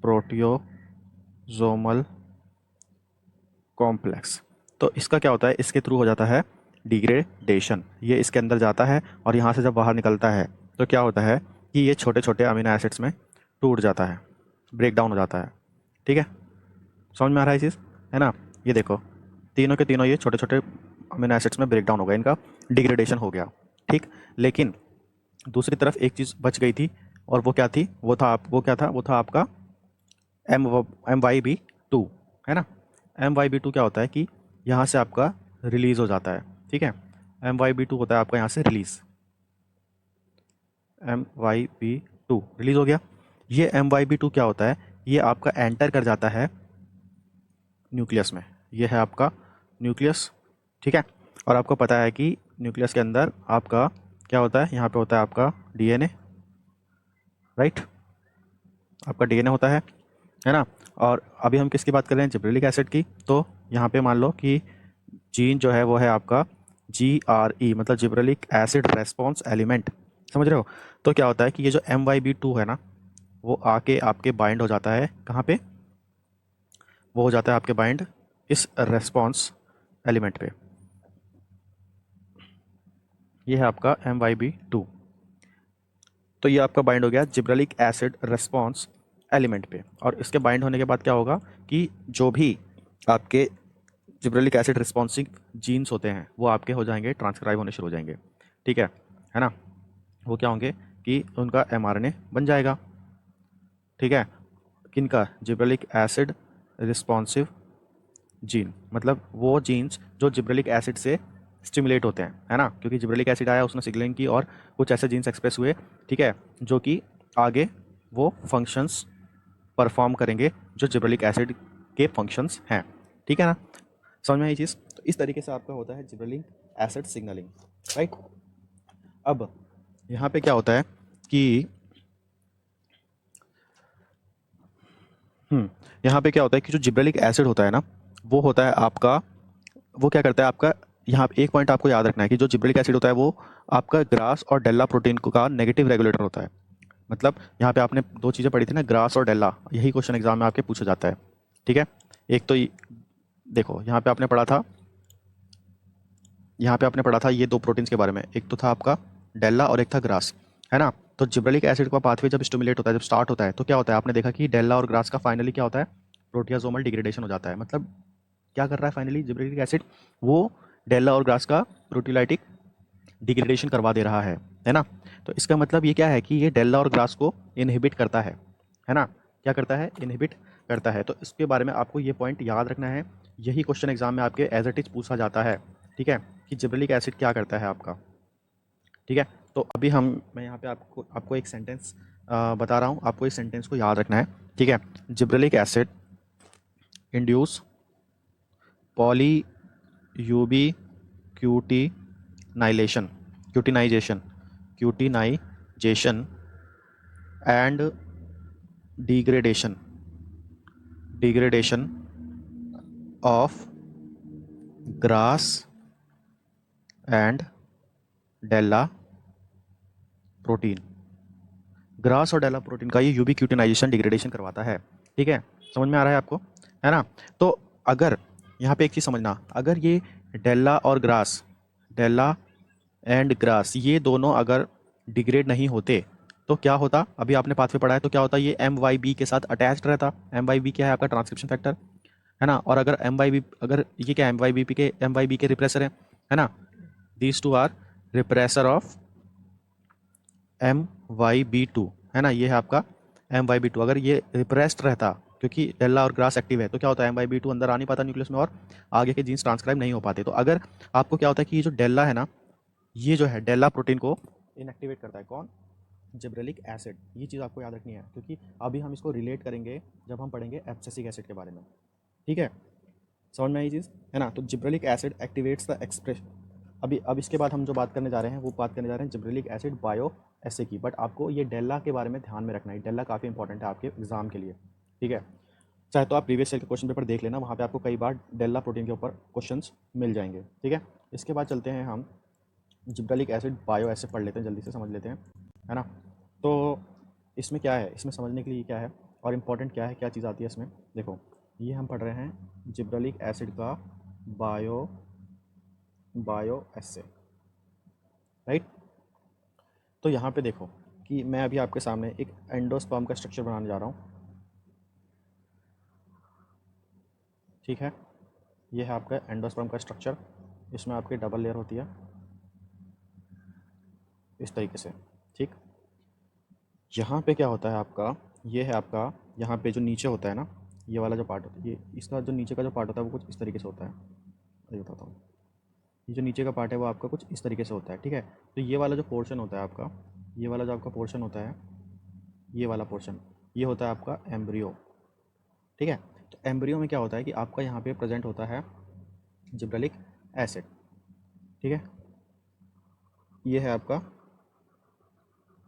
proteasomal complex. तो इसका क्या होता है, इसके थ्रू हो जाता है डिग्रेडेशन। ये इसके अंदर जाता है और यहाँ से जब बाहर निकलता है तो क्या होता है कि ये छोटे छोटे अमीनो एसिड्स में टूट जाता है, ब्रेक डाउन हो जाता है, ठीक है। समझ में आ रहा है ये चीज़, है ना। ये देखो, तीनों के तीनों ये छोटे छोटे अमीनो एसिड्स में ब्रेक डाउन हो गया, इनका डिग्रेडेशन हो गया, ठीक। लेकिन दूसरी तरफ एक चीज़ बच गई थी, और वो क्या थी, वो क्या था, वो था आपका MYB2, है ना। MYB2 क्या होता है कि यहाँ से आपका रिलीज़ हो जाता है, ठीक है। MYB2 होता है आपका यहाँ से रिलीज़, MYB2 रिलीज़ हो गया। ये MYB2 क्या होता है, ये आपका एंटर कर जाता है न्यूक्लियस में। ये है आपका न्यूक्लियस, ठीक है। और आपको पता है कि न्यूक्लियस के अंदर आपका क्या होता है, यहाँ पे होता है आपका DNA, राइट। आपका DNA होता है ना। और अभी हम किसकी बात कर रहे हैं, जिब्रेलिक एसिड की। तो यहाँ पे मान लो कि जीन जो है वो है आपका GRE, मतलब जिब्रेलिक एसिड रेस्पॉन्स एलिमेंट, समझ रहे हो। तो क्या होता है कि ये जो MYB2 है ना, वो आके आपके बाइंड हो जाता है कहाँ पे, वो हो जाता है आपके बाइंड इस रेस्पॉन्स एलिमेंट पे। ये है आपका MYB2। तो ये आपका बाइंड हो गया जिब्रेलिक एसिड रेस्पॉन्स एलिमेंट पे। और इसके बाइंड होने के बाद क्या होगा कि जो भी आपके जिब्रेलिक एसिड रिस्पॉन्सिव जीन्स होते हैं वो आपके हो जाएंगे, ट्रांसक्राइब होने शुरू हो जाएंगे, ठीक है ना। वो क्या होंगे कि उनका mRNA बन जाएगा, ठीक है। किनका, जिब्रेलिक एसिड रिस्पॉन्सिव जीन, मतलब वो जीन्स जो जिब्रेलिक एसिड से स्टिमुलेट होते हैं, है ना। क्योंकि जिब्रेलिक एसिड आया, उसने सिग्नलिंग की और कुछ ऐसे जीन्स एक्सप्रेस हुए, ठीक है, जो कि आगे वो फंक्शंस परफॉर्म करेंगे जो जिब्रेलिक एसिड के फंक्शंस हैं, ठीक है ना। समझ में आई चीज़। तो इस तरीके से आपका होता है जिब्रेलिक एसिड सिग्नलिंग, राइट। अब यहाँ पे क्या होता है कि यहाँ पे क्या होता है कि जो जिब्रेलिक एसिड होता है ना, वो होता है आपका, वो क्या करता है आपका, यहाँ पे एक पॉइंट आपको याद रखना है कि जो जिब्रेलिक एसिड होता है वो आपका ग्रास और डेल्ला प्रोटीन का नेगेटिव रेगुलेटर होता है। मतलब यहाँ पे आपने दो चीज़ें पढ़ी थी ना, ग्रास और डेल्ला, यही क्वेश्चन एग्जाम में आपके पूछा जाता है, ठीक है। एक तो देखो, यहाँ पे आपने पढ़ा था, यहाँ पे आपने पढ़ा था ये दो प्रोटीन्स के बारे में, एक तो था आपका डेल्ला और एक था ग्रास, है ना। तो जिब्रेलिक एसिड का पाथवे जब स्टिमुलेट होता है, जब स्टार्ट होता है, तो क्या होता है, आपने देखा कि डेल्ला और ग्रास का फाइनली क्या होता है, प्रोटियासोमल डिग्रेडेशन हो जाता है। मतलब क्या कर रहा है फाइनली जिब्रेलिक एसिड, वो डेल्ला और ग्रास का प्रोटीलाइटिक डिग्रेडेशन करवा दे रहा है ना। तो इसका मतलब ये क्या है कि ये डेल्ला और ग्रास को इनहिबिट करता है ना। क्या करता है, इनहिबिट करता है। तो इसके बारे में आपको ये पॉइंट याद रखना है, यही क्वेश्चन एग्जाम में आपके एज इट इज पूछा जाता है, ठीक है, कि जिब्रेलिक एसिड क्या करता है आपका, ठीक है। तो अभी मैं यहाँ पे आपको आपको एक सेंटेंस बता रहा हूँ, आपको इस सेंटेंस को याद रखना है, ठीक है। Gibberellic acid induce poly ubiquitination ubiquitination ubiquitination and degradation degradation of GRAS and DELLA protein. GRAS और डेल्ला प्रोटीन का ये यूबीक्यूटिनाइजेशन डिग्रेडेशन करवाता है। ठीक है, समझ में आ रहा है आपको, है ना? तो अगर यहाँ पे एक चीज़ समझना, अगर ये डेल्ला और ग्रास, डेल्ला एंड ग्रास, ये दोनों अगर डिग्रेड नहीं होते तो क्या होता? अभी आपने पाथवे पढ़ा है, तो क्या होता? ये एम वाई बी के साथ अटैच्ड रहता। एम वाई बी क्या है? आपका ट्रांसक्रिप्शन फैक्टर, है ना? और अगर एम वाई बी, अगर ये क्या, एम वाई बी के रिप्रेसर है ना? These two are repressor of M Y B two, है ना? ये है आपका एम वाई बी टू। अगर ये रिप्रेस्ड रहता, क्योंकि डेल्ला और ग्रास एक्टिव है, तो क्या होता है? एम वाई बी टू अंदर आ नहीं पाता न्यूक्लियस में और आगे के जीन्स ट्रांसक्राइब नहीं हो पाते। तो अगर आपको क्या होता है कि ये जो डेल्ला है ना, ये जो है डेल्ला प्रोटीन को इनएक्टिवेट करता है। कौन? Gibberellic acid. ये चीज़ आपको याद रखनी है, क्योंकि अभी हम इसको रिलेट करेंगे जब हम पढ़ेंगे एब्सिसिक एसिड के बारे में। ठीक है, समझ में आई चीज़, है ना? तो gibberellic acid activates the express. अभी अब इसके बाद हम जो बात करने जा रहे हैं, वो बात करने जा रहे हैं जिब्रेलिक एसिड बायो एसे की। बट आपको ये डेल्ला के बारे में ध्यान में रखना है, डेल्ला काफ़ी इंपॉर्टेंट है आपके एग्जाम के लिए। ठीक है, चाहे तो आप प्रीवियस ईयर के क्वेश्चन पेपर देख लेना, वहाँ पे आपको कई बार डेल्ला प्रोटीन के ऊपर क्वेश्चंस मिल जाएंगे। ठीक है, इसके बाद चलते हैं हम जिब्रेलिक एसिड बायो एसे पढ़ लेते हैं, जल्दी से समझ लेते हैं, है ना? तो इसमें क्या है, इसमें समझने के लिए क्या है और इम्पोर्टेंट क्या है, क्या चीज़ आती है इसमें? देखो, ये हम पढ़ रहे हैं जिब्रेलिक एसिड का बायो बायो एसे, राइट? तो यहाँ पे देखो कि मैं अभी आपके सामने एक एंडोस्पर्म का स्ट्रक्चर बनाने जा रहा हूँ। ठीक है, ये है आपका एंडोस्पर्म का स्ट्रक्चर। इसमें आपकी डबल लेयर होती है इस तरीके से। ठीक, यहाँ पे क्या होता है आपका, ये है आपका, यहाँ पे जो नीचे होता है ना, ये वाला जो पार्ट होता है, ये इसका जो नीचे का जो पार्ट होता है वो कुछ इस तरीके से होता है। ये बताता हूँ, ये जो नीचे का पार्ट है वो आपका कुछ इस तरीके से होता है। ठीक है, तो ये वाला जो पोर्शन होता है आपका, ये वाला जो आपका पोर्शन होता है, ये वाला पोर्शन, ये होता है आपका एम्ब्रियो। ठीक है, तो एम्ब्रियो में क्या होता है कि आपका यहाँ पे प्रेजेंट होता है जिब्रेलिक एसिड। ठीक है, ये है आपका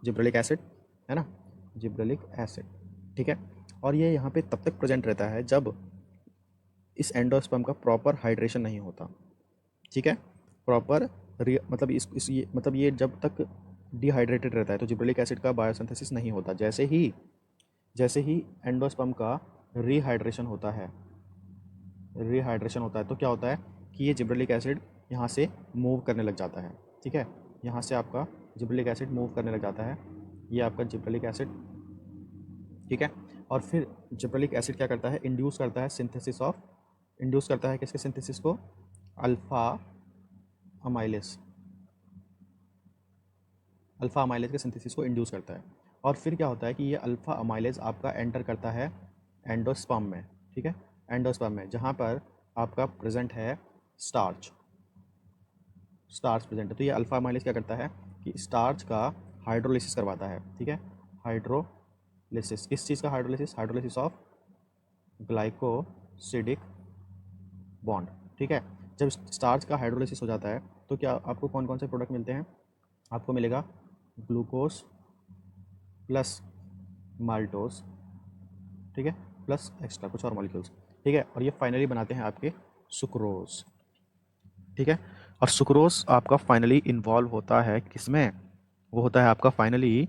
जिब्रेलिक एसिड, है ना? Gibberellic acid. ठीक है, और ये यहाँ पे तब तक प्रेजेंट रहता है जब इस एंडोस्पर्म का प्रॉपर हाइड्रेशन नहीं होता। ठीक है, प्रॉपर मतलब इस ये मतलब ये जब तक डिहाइड्रेटेड रहता है तो जिब्रेलिक एसिड का बायोसिंथेसिस नहीं होता। जैसे ही एंडोस्पर्म का रिहाइड्रेशन होता है, तो क्या होता है कि ये जिब्रेलिक एसिड यहाँ से मूव करने लग जाता है। ठीक है, यहाँ से आपका जिब्रेलिक एसिड मूव करने लग जाता है, ये आपका जिब्रेलिक एसिड। ठीक है, और फिर जिब्रेलिक एसिड क्या करता है? इंड्यूस करता है किसके सिंथेसिस को? Alpha amylase. अल्फ़ा अमाइलेज के सिंथेसिस को इंड्यूस करता है। और फिर क्या होता है कि ये अल्फ़ा अमाइलेज आपका एंटर करता है एंडोस्पर्म में। ठीक है, एंडोस्पर्म में जहाँ पर आपका प्रेजेंट है स्टार्च। स्टार्च प्रेजेंट है, तो ये अल्फ़ा अमाइलेज क्या करता है कि स्टार्च का हाइड्रोलिसिस करवाता है। ठीक है, हाइड्रोलिसिस, किस चीज़ का hydrolysis? Hydrolysis of glycosidic bond. ठीक है, जब स्टार्च का हाइड्रोलिसिस हो जाता है तो क्या आपको कौन कौन से प्रोडक्ट मिलते हैं? आपको मिलेगा ग्लूकोज प्लस माल्टोज, ठीक है, प्लस एक्स्ट्रा कुछ और मॉलिक्यूल्स। ठीक है, और ये फाइनली बनाते हैं आपके सुक्रोज। ठीक है, और सुक्रोज आपका फाइनली इन्वॉल्व होता है किसमें? वो होता है आपका फाइनली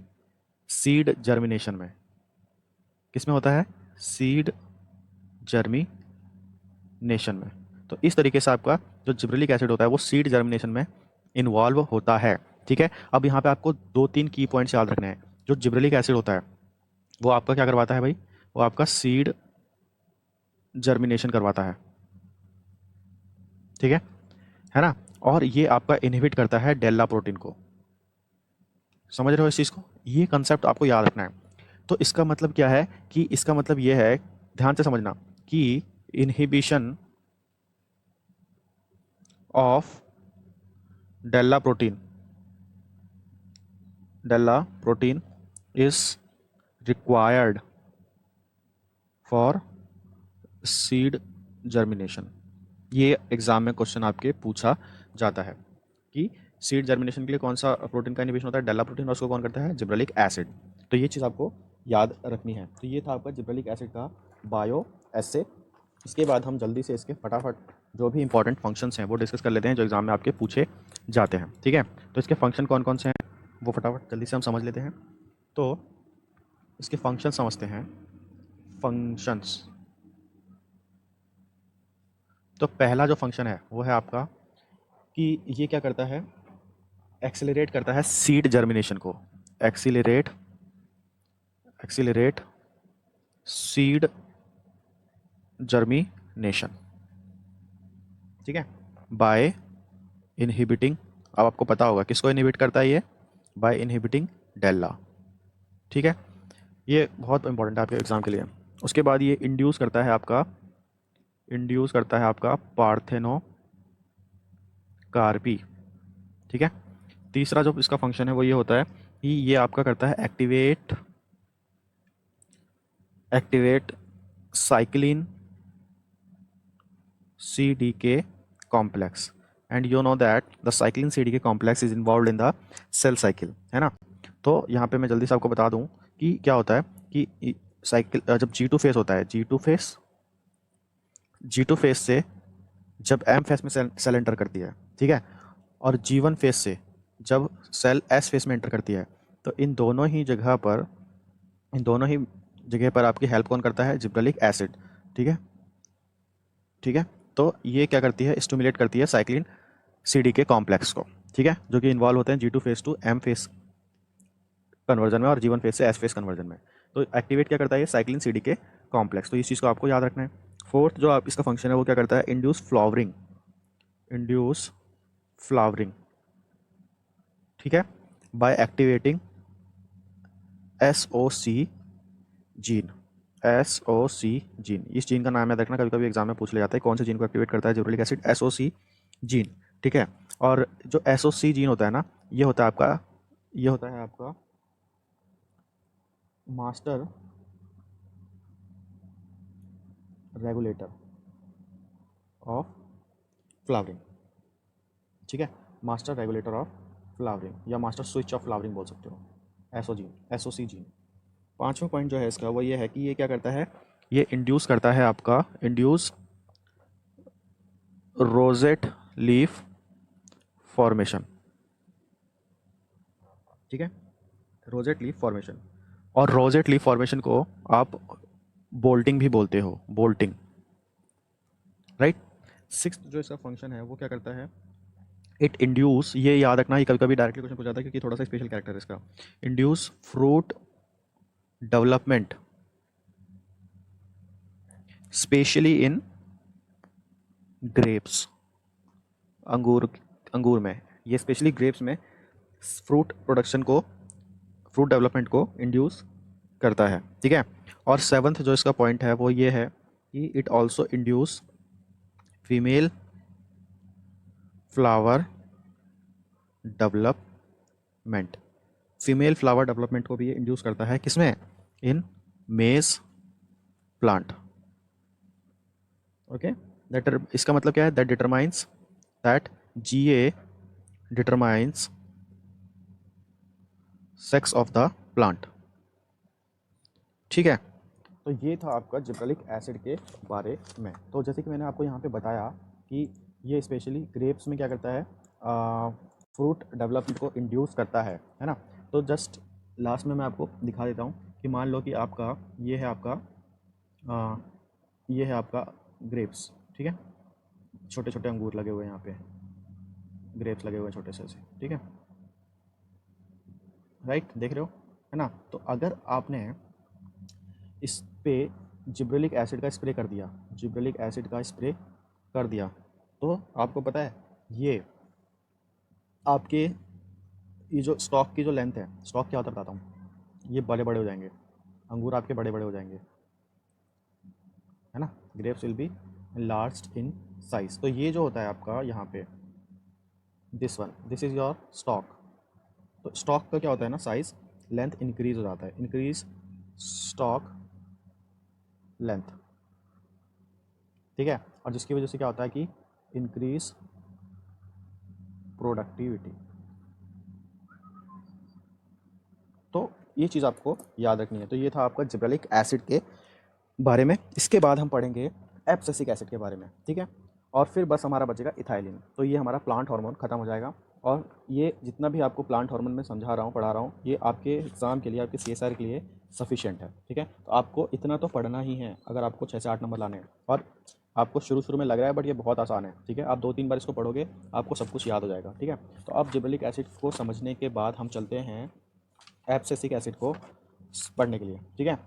सीड जर्मिनेशन में। किसमें होता है? सीड जर्मिनेशन में। तो इस तरीके से आपका जो जिब्रेलिक एसिड होता है वो सीड जर्मिनेशन में इन्वॉल्व होता है। ठीक है, अब यहाँ पे आपको 2-3 की पॉइंट्स याद रखने हैं। जो जिब्रेलिक एसिड होता है वो आपका क्या करवाता है भाई? वो आपका सीड जर्मिनेशन करवाता है। ठीक है ना? और ये आपका इनहिबिट करता है डेल्ला प्रोटीन को। समझ रहे हो इस चीज़ को? ये कंसेप्ट आपको याद रखना है। तो इसका मतलब क्या है कि इसका मतलब ये है, ध्यान से समझना, कि inhibition of DELLA protein, is required for seed germination. ये एग्जाम में क्वेश्चन आपके पूछा जाता है कि सीड जर्मिनेशन के लिए कौन सा प्रोटीन का इनहिबिशन होता है? डेल्ला प्रोटीन, और उसको कौन करता है? Gibberellic acid. तो ये चीज़ आपको याद रखनी है। तो ये था आपका जिब्रेलिक एसिड का बायो एसे। इसके बाद हम जल्दी से इसके फटाफट जो भी इंपॉर्टेंट फंक्शंस हैं वो डिस्कस कर लेते हैं जो एग्जाम में आपके पूछे जाते हैं, ठीक है। तो इसके फंक्शन कौन कौन से हैं वो फटाफट जल्दी से हम समझ लेते हैं। तो इसके फंक्शन समझते हैं। फंक्शंस, तो पहला जो फंक्शन है वो है आपका कि ये क्या करता है, एक्सेलरेट करता है सीड जर्मिनेशन को। एक्सीलरेट एक्सीलरेट सीड जर्मिनेशन, ठीक है, बाय इनहिबिटिंग। अब आपको पता होगा किसको इनहिबिट करता है ये, बाय इनहिबिटिंग डेल्ला, ठीक है। ये बहुत इंपॉर्टेंट है आपके एग्जाम के लिए। उसके बाद ये इंड्यूस करता है आपका पार्थेनोकार्पी, ठीक है। तीसरा जो इसका फंक्शन है वो ये होता है कि ये आपका करता है activate cyclin CDK complex, and you know that the cyclin CDK complex is involved in the cell cycle, है ना। तो यहाँ पे मैं जल्दी से आपको बता दूँ कि क्या होता है कि साइकिल जब G2 फेस होता है, G2 फेस से जब M फेस में सेल एंटर करती है, ठीक है, और G1 फेस से जब सेल S फेस में एंटर करती है, तो इन दोनों ही जगह पर आपकी हेल्प कौन करता है, जिब्रेलिक एसिड, ठीक है, ठीक है। तो ये क्या करती है, स्टिमुलेट करती है साइक्लिन CDK कॉम्प्लेक्स को, ठीक है, जो कि इन्वॉल्व होते हैं G2 phase to M phase conversion में और G1 फेस से S फेस कन्वर्जन में। तो एक्टिवेट क्या करता है ये साइक्लिन CDK कॉम्प्लेक्स, तो इस चीज़ को आपको याद रखना है। फोर्थ जो आप इसका फंक्शन है वो क्या करता है, इंड्यूस फ्लावरिंग, ठीक है, बाय एक्टिवेटिंग SOC जीन। इस जीन का नाम याद रखना, कभी कभी एग्जाम में पूछ लिया जाता है कौन से जीन को एक्टिवेट करता है जिब्रेलिक एसिड, SOC जीन, ठीक है। और जो SOC जीन होता है ना, ये होता है आपका मास्टर रेगुलेटर ऑफ फ्लावरिंग, ठीक है, मास्टर रेगुलेटर ऑफ फ्लावरिंग या मास्टर स्विच ऑफ फ्लावरिंग बोल सकते हो, SOC जीन। पांचवा पॉइंट जो है इसका वो ये है कि ये क्या करता है, ये इंड्यूस करता है आपका रोजेट लीफ फॉर्मेशन, ठीक है, रोजेट लीफ फॉर्मेशन। और रोजेट लीफ फॉर्मेशन को आप बोल्टिंग भी बोलते हो, बोल्टिंग, राइट। सिक्स्थ जो इसका फंक्शन है वो क्या करता है, इट इंड्यूस, ये याद रखना, ये कभी कभी डायरेक्टली क्वेश्चन पूछा जाता है क्योंकि थोड़ा सा स्पेशल कैरेक्टर है इसका। Induce fruit development specially in grapes, अंगूर में, ये स्पेशली ग्रेप्स में फ्रूट डेवलपमेंट को इंड्यूस करता है, ठीक है। और सेवन्थ जो इसका पॉइंट है वो ये है कि it also induce female flower development, female flower development को भी ये इंड्यूस करता है, किसमें, इन मेज प्लांट, ओके। दैट इसका मतलब क्या है, that GA determines sex of the plant, ठीक है। तो ये था आपका जिब्रेलिक एसिड के बारे में। तो जैसे कि मैंने आपको यहाँ पे बताया कि ये स्पेशली ग्रेप्स में क्या करता है, फ्रूट डेवलपमेंट को इंड्यूस करता है ना। तो जस्ट लास्ट में मैं आपको दिखा देता हूँ कि मान लो कि आपका ये है आपका ग्रेप्स, ठीक है, छोटे छोटे अंगूर लगे हुए हैं यहाँ पे, ग्रेप्स लगे हुए हैं छोटे से, ठीक है, राइट, देख रहे हो, है ना। तो अगर आपने इस पे जिब्रेलिक एसिड का स्प्रे कर दिया, तो आपको पता है ये आपके ये जो स्टॉक की जो लेंथ है, स्टॉक क्या होता है बताता हूँ, ये बड़े बड़े हो जाएंगे, अंगूर आपके बड़े बड़े हो जाएंगे, है ना, grapes will be large in size. तो ये जो होता है आपका यहाँ पे दिस इज योर स्टॉक। तो स्टॉक का क्या होता है ना, साइज, लेंथ इंक्रीज हो जाता है, इंक्रीज स्टॉक लेंथ, ठीक है। और जिसकी वजह से क्या होता है कि इंक्रीज प्रोडक्टिविटी। तो ये चीज़ आपको याद रखनी है। तो ये था आपका जिब्रेलिक एसिड के बारे में। इसके बाद हम पढ़ेंगे एब्सिसिक एसिड के बारे में, ठीक है। और फिर बस हमारा बचेगा इथाइलिन। तो ये हमारा प्लांट हार्मोन खत्म हो जाएगा। और ये जितना भी आपको प्लांट हार्मोन में समझा रहा हूँ, पढ़ा रहा हूँ, ये आपके एग्ज़ाम के लिए, आपके सीएसआर के लिए सफिशिएंट है, ठीक है। तो आपको इतना तो पढ़ना ही है अगर आपको 6 से 8 नंबर लाने हैं। और आपको शुरू में लग रहा है बट ये बहुत आसान है, ठीक है। आप 2-3 बार इसको पढ़ोगे, आपको सब कुछ याद हो जाएगा, ठीक है। तो अब जिब्रेलिक एसिड को समझने के बाद हम चलते हैं एब्सिसिक एसिड को पढ़ने के लिए, ठीक है।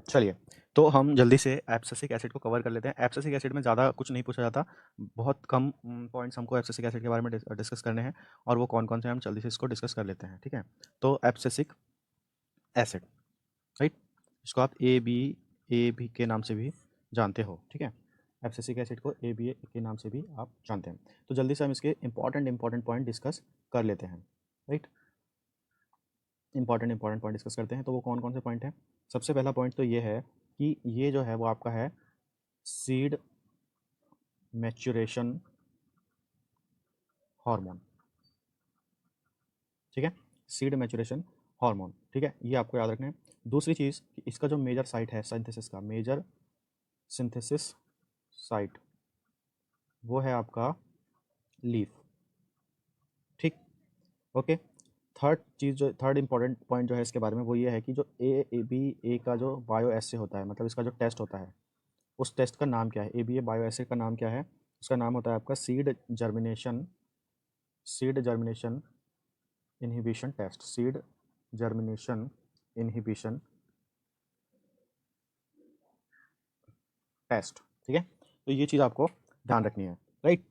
चलिए, तो हम जल्दी से एब्सिसिक एसिड को कवर कर लेते हैं। एब्सिसिक एसिड में ज़्यादा कुछ नहीं पूछा जाता, बहुत कम पॉइंट्स हमको एब्सिसिक एसिड के बारे में डिस्कस करने हैं, और वो कौन-कौन से हैं हम जल्दी से इसको डिस्कस कर लेते हैं, ठीक है। तो एब्सिसिक एसिड, राइट? इसको आप ए बी के नाम से भी जानते हो, ठीक है। एब्सिसिक एसिड को ए के नाम से भी आप जानते हैं। तो जल्दी से हम इसके इंपॉर्टेंट पॉइंट डिस्कस कर लेते हैं, राइट। इंपॉर्टेंट पॉइंट डिस्कस करते हैं। तो वो कौन कौन से पॉइंट हैं? सबसे पहला पॉइंट तो ये है कि ये जो है वो आपका है सीड मैच्योरेशन हार्मोन, ठीक है। सीड मैच्योरेशन हार्मोन, ठीक है, ये आपको याद रखना है। दूसरी चीज़ कि इसका जो मेजर साइट है सिंथेसिस का, मेजर सिंथेसिस साइट, वो है आपका लीफ, ठीक, ओके। थर्ड इंपॉर्टेंट पॉइंट जो है इसके बारे में वो ये है कि जो ए का जो बायो एसे होता है, मतलब इसका जो टेस्ट होता है, उस टेस्ट का नाम क्या है? ए बायो एसिड का नाम क्या है? उसका नाम होता है आपका seed germination inhibition test, seed germination inhibition test, ठीक है। तो ये चीज़ आपको ध्यान रखनी है, राइट।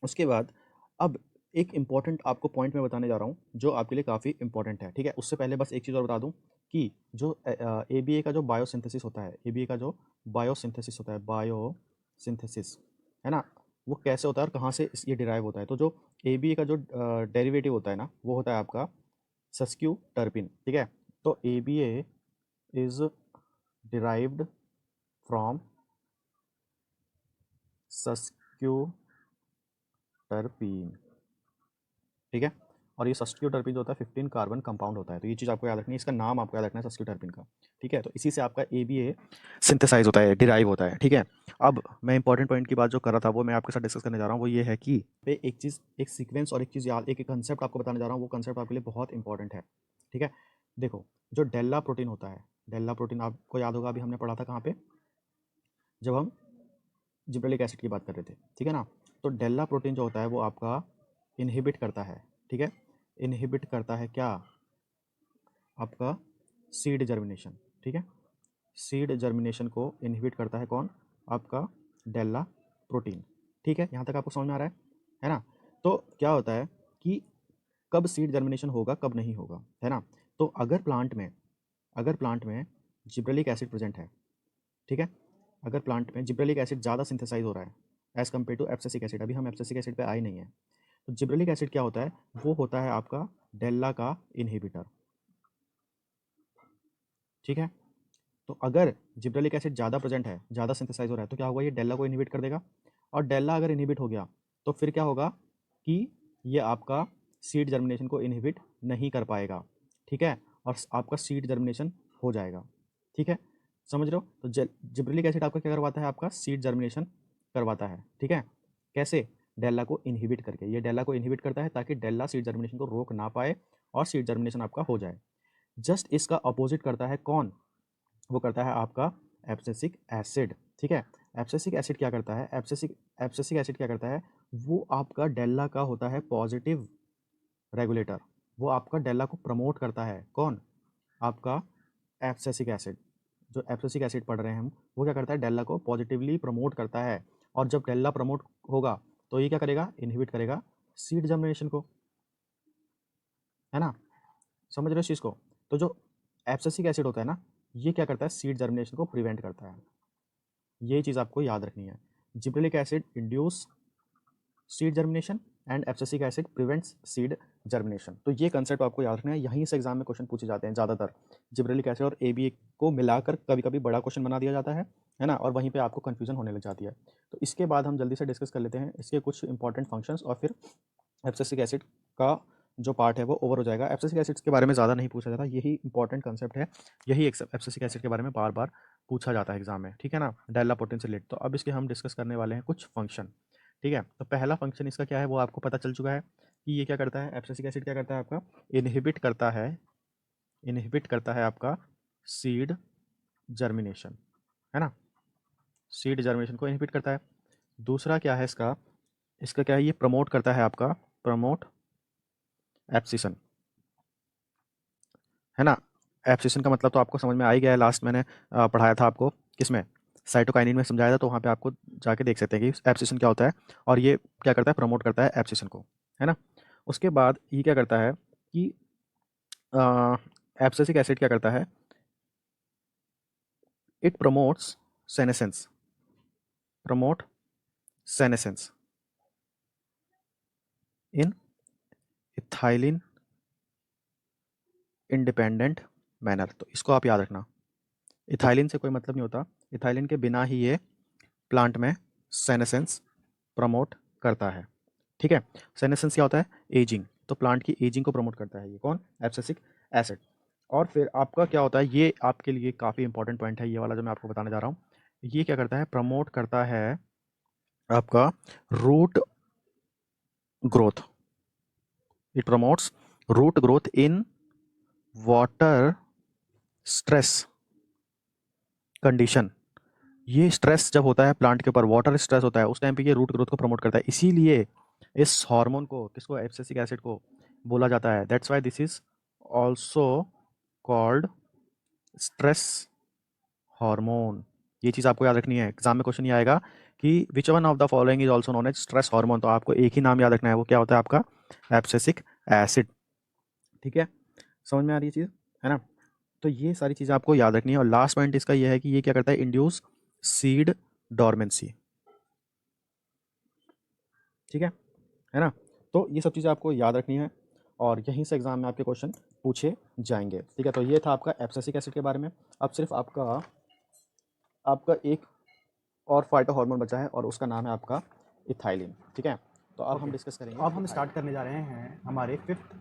उसके बाद अब एक इम्पॉर्टेंट आपको पॉइंट मैं बताने जा रहा हूँ जो आपके लिए काफ़ी इंपॉर्टेंट है, ठीक है। उससे पहले बस एक चीज़ और बता दूँ कि जो ए का जो बायोसिंथेसिस होता है, ए का जो बायोसिंथेसिस होता है, बायोसिंथेसिस, है ना, वो कैसे होता है और कहाँ से ये डिराइव होता है? तो जो ए का जो डेरिवेटिव होता है ना, वो होता है आपका सस्क्यू टर्पिन, ठीक है। तो ए इज डिराइव्ड फ्रॉम सस्क्यू टर्पीन, ठीक है। और ये सस्क्यूटर्पिन जो होता है 15 कार्बन कंपाउंड होता है। तो ये चीज़ आपको याद रखनी है, इसका नाम आपको याद रखना है सस्क्यूटर्पिन का, ठीक है। तो इसी से आपका ए सिंथेसाइज होता है, डिराइव होता है, ठीक है। अब मैं इंपॉर्टेंट पॉइंट की बात जो कर रहा था वो मैं आपके साथ डिस्कस करने जा रहा हूँ, वो ये है कि एक चीज़, एक सीक्वेंस और एक चीज़ याद, एक कंसेप्ट आपको बताने जा रहा हूँ, वो कंसेप्ट आपके लिए बहुत इंपॉर्टेंट है, ठीक है। देखो, जो डेल्ला प्रोटीन होता है, डेल्ला प्रोटीन आपको याद होगा, अभी हमने पढ़ा था कहाँ पे, जब हम जिब्रेलिक एसिड की बात कर रहे थे, ठीक है ना। तो डेल्ला प्रोटीन जो होता है वो आपका इनहिबिट करता है, ठीक है। इनहिबिट करता है क्या? आपका सीड जर्मिनेशन, ठीक है। सीड जर्मिनेशन को इनहिबिट करता है कौन? आपका डेल्ला प्रोटीन, ठीक है। यहाँ तक आपको समझ में आ रहा है ना। तो क्या होता है कि कब सीड जर्मिनेशन होगा, कब नहीं होगा, है ना। तो अगर प्लांट में जिब्रेलिक एसिड प्रेजेंट है, ठीक है, अगर प्लांट में जिब्रेलिक एसिड ज़्यादा सिंथेसाइज हो रहा है as compare to abscisic acid, अभी हम एब्सिसिक एसिड पे आए नहीं है, तो जिब्रेलिक एसिड क्या होता है? वो होता है आपका डेल्ला का इनहिबिटर, ठीक है। तो अगर जिब्रेलिक एसिड ज़्यादा प्रेजेंट है, ज़्यादा सिंथेसाइज हो रहा है, तो क्या होगा? ये डेल्ला को इनहिबिट कर देगा। और डेल्ला अगर इनहिबिट हो गया तो फिर क्या होगा कि ये आपका सीड जर्मिनेशन को इनहिबिट नहीं कर पाएगा, ठीक है। और आपका सीड जर्मिनेशन हो जाएगा, ठीक है, समझ रहे हो। तो जिब्रेलिक एसिड आपका क्या करवाता है? आपका सीड जर्मिनेशन करवाता है, ठीक है। कैसे? डेल्ला को इनहिबिट करके। ये डेल्ला को इनहिबिट करता है ताकि डेल्ला सीड जर्मिनेशन को रोक ना पाए और सीड जर्मिनेशन आपका हो जाए। जस्ट इसका अपोजिट करता है कौन? वो करता है आपका एब्सिसिक एसिड, ठीक है। एब्सिसिक एसिड क्या करता है? एब्सिसिक एसिड क्या करता है? वो आपका डेल्ला का होता है पॉजिटिव रेगुलेटर। वो आपका डेल्ला को प्रमोट करता है, कौन? आपका एब्सिसिक एसिड। जो एब्सिसिक एसिड पढ़ रहे हैं हम, वो क्या करता है? डेल्ला को पॉजिटिवली प्रमोट करता है। और जब डेल्ला प्रमोट होगा तो ये क्या करेगा? इनहिबिट करेगा सीड जर्मिनेशन को, है ना। समझ रहे हो इस चीज़ को? तो जो एब्सिसिक एसिड होता है ना, ये क्या करता है? सीड जर्मिनेशन को प्रिवेंट करता है। ये चीज़ आपको याद रखनी है। Gibberellic acid induce seed germination and abscisic acid prevents seed germination. तो ये कंसेप्ट आपको याद रखना है, यहीं से एग्जाम में क्वेश्चन पूछे जाते हैं ज़्यादातर। जिब्रेलिक एसिड और ए को मिलाकर कभी कभी बड़ा क्वेश्चन बना दिया जाता है ना, और वहीं पे आपको कन्फ्यूजन होने लग जाती है। तो इसके बाद हम जल्दी से डिस्कस कर लेते हैं इसके कुछ इंपॉर्टेंट फंक्शंस, और फिर एब्सिसिक एसिड का जो पार्ट है वो ओवर हो जाएगा। एब्सिसिक एसिड्स के बारे में ज़्यादा नहीं पूछा जाता, यही इंपॉर्टेंट कंसेप्ट है, यही एब्सिसिक एसिड के बारे में बार बार पूछा जाता है एग्जाम में, ठीक है ना, डाल लापोर्टेन से रिलेटेड। तो अब इसके हम डिस्कस करने वाले हैं कुछ फंक्शन, ठीक है। तो पहला फंक्शन इसका क्या है वो आपको पता चल चुका है कि ये क्या करता है, एब्सिसिक एसिड क्या करता है आपका, इनहिबिट करता है आपका सीड जर्मिनेशन, है ना, सीड जर्मिनेशन को इनहिबिट करता है। दूसरा क्या है इसका, इसका क्या है, ये प्रमोट करता है आपका, प्रमोट एब्सिशन, है ना। एब्सिशन का मतलब तो आपको समझ में आ ही गया है, लास्ट मैंने पढ़ाया था आपको, किसमें, साइटोकाइनिन में समझाया था, तो वहाँ पे आपको जाके देख सकते हैं कि एब्सिशन क्या होता है, और ये क्या करता है, प्रमोट करता है एब्सिशन को, है ना। उसके बाद ये क्या करता है कि एब्सिसिक एसिड क्या करता है, it promotes senescence, promote senescence in ethylene independent manner. तो इसको आप याद रखना, इथाइलिन से कोई मतलब नहीं होता, इथाइलिन के बिना ही ये प्लांट में सेनेसेंस प्रमोट करता है, ठीक है। सेनेसेंस क्या होता है, एजिंग, तो प्लांट की एजिंग को प्रमोट करता है ये कौन, एब्सिसिक एसिड। और फिर आपका क्या होता है, ये आपके लिए काफ़ी इंपॉर्टेंट पॉइंट है ये वाला जो मैं आपको बताने जा रहा हूँ, ये क्या करता है, प्रमोट करता है आपका root growth, it promotes root growth in water stress condition. ये स्ट्रेस जब होता है प्लांट के ऊपर, वाटर स्ट्रेस होता है, उस टाइम पे ये रूट ग्रोथ को प्रमोट करता है, इसीलिए इस हार्मोन को, किसको, एब्सिसिक एसिड को बोला जाता है, that's why this is also called stress hormone. ये चीज़ आपको याद रखनी है, एग्जाम में क्वेश्चन ये आएगा कि which one of the following is also known as stress hormone, तो आपको एक ही नाम याद रखना है, वो क्या होता है आपका, एब्सिसिक एसिड, ठीक है। समझ में आ रही है चीज़, है ना। तो ये सारी चीज़ें आपको याद रखनी है। और लास्ट पॉइंट इसका ये है कि ये क्या करता है, इंड्यूस सीड डॉर्मेंसी, ठीक है ना। तो ये सब चीज़ें आपको याद रखनी है और यहीं से एग्जाम में आपके क्वेश्चन पूछे जाएंगे, ठीक है। तो ये था आपका एब्सिसिक एसिड के बारे में। अब सिर्फ आपका आपका एक और फाइटो हार्मोन बचा है और उसका नाम है आपका इथाइलिन, ठीक है। तो अब हम डिस्कस करेंगे, अब हम स्टार्ट करने जा रहे हैं हमारे फिफ्थ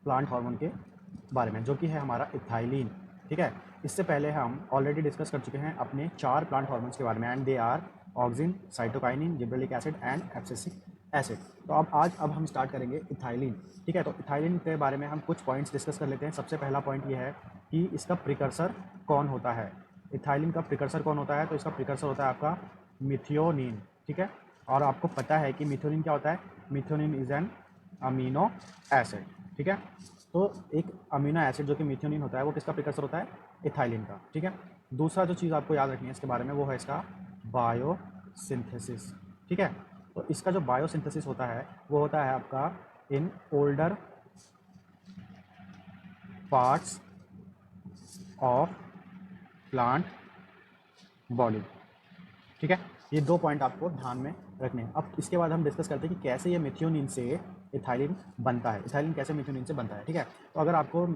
प्लांट हार्मोन के बारे में, जो कि है हमारा इथाइलिन, ठीक है। इससे पहले हम ऑलरेडी डिस्कस कर चुके हैं अपने 4 प्लांट हार्मोन्स के बारे में, and they are auxin, cytokinin, gibberellic acid and abscisic acid. तो अब हम स्टार्ट करेंगे इथाइलिन, ठीक है। तो इथाइलिन के बारे में हम कुछ पॉइंट्स डिस्कस कर लेते हैं। सबसे पहला पॉइंट ये है कि इसका प्रिकर्सर कौन होता है, इथाइलिन का प्रिकर्सर कौन होता है, तो इसका प्रिकर्सर होता है आपका मिथियोनिन, ठीक है। और आपको पता है कि मिथियोनिन क्या होता है, methionine is an amino acid, ठीक है। तो एक अमीनो एसिड जो कि मिथियोनिन होता है वो किसका प्रिकर्सर होता है, इथाइलिन का, ठीक है। दूसरा जो चीज़ आपको याद रखनी है इसके बारे में वो है इसका बायोसिंथेसिस, ठीक है। तो इसका जो बायोसिंथेसिस होता है वो होता है आपका in older parts of plant body, ठीक है। ये 2 पॉइंट आपको ध्यान में रखने हैं। अब इसके बाद हम डिस्कस करते हैं कि कैसे ये मिथियोनिन से इथाइलिन बनता है, इथाइलिन कैसे मिथियोनिन से बनता है, ठीक है। तो अगर आपको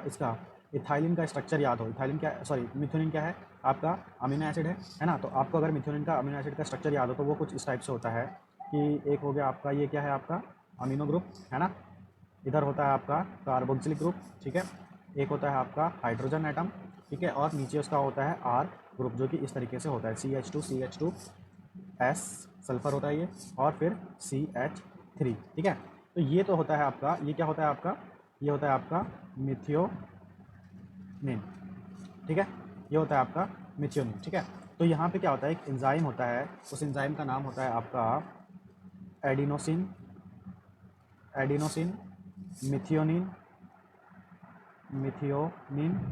इसका इथाइलिन का स्ट्रक्चर याद हो, इथाइलिन क्या, सॉरी, मिथियोनिन क्या है आपका, अमीनो एसिड है ना। तो आपको अगर मिथियोनिन का अमीनो एसिड का स्ट्रक्चर याद हो तो वो कुछ इस टाइप से होता है कि एक हो गया आपका, ये क्या है आपका अमीनो ग्रुप, है ना। इधर होता है आपका कार्बोक्सिलिक ग्रुप, ठीक है। एक होता है आपका हाइड्रोजन एटम, ठीक है। और नीचे उसका होता है आर ग्रुप, जो कि इस तरीके से होता है CH2 एस सल्फर होता है ये, और फिर CH3, ठीक है। तो ये तो होता है आपका, ये क्या होता है आपका, ये होता है आपका मिथियोनिन, ठीक है। ये होता है आपका मिथियोनिन, ठीक है। तो यहाँ पे क्या होता है, एक एंजाइम होता है, उस एंजाइम का नाम होता है आपका adenosine, adenosine methionine, methionine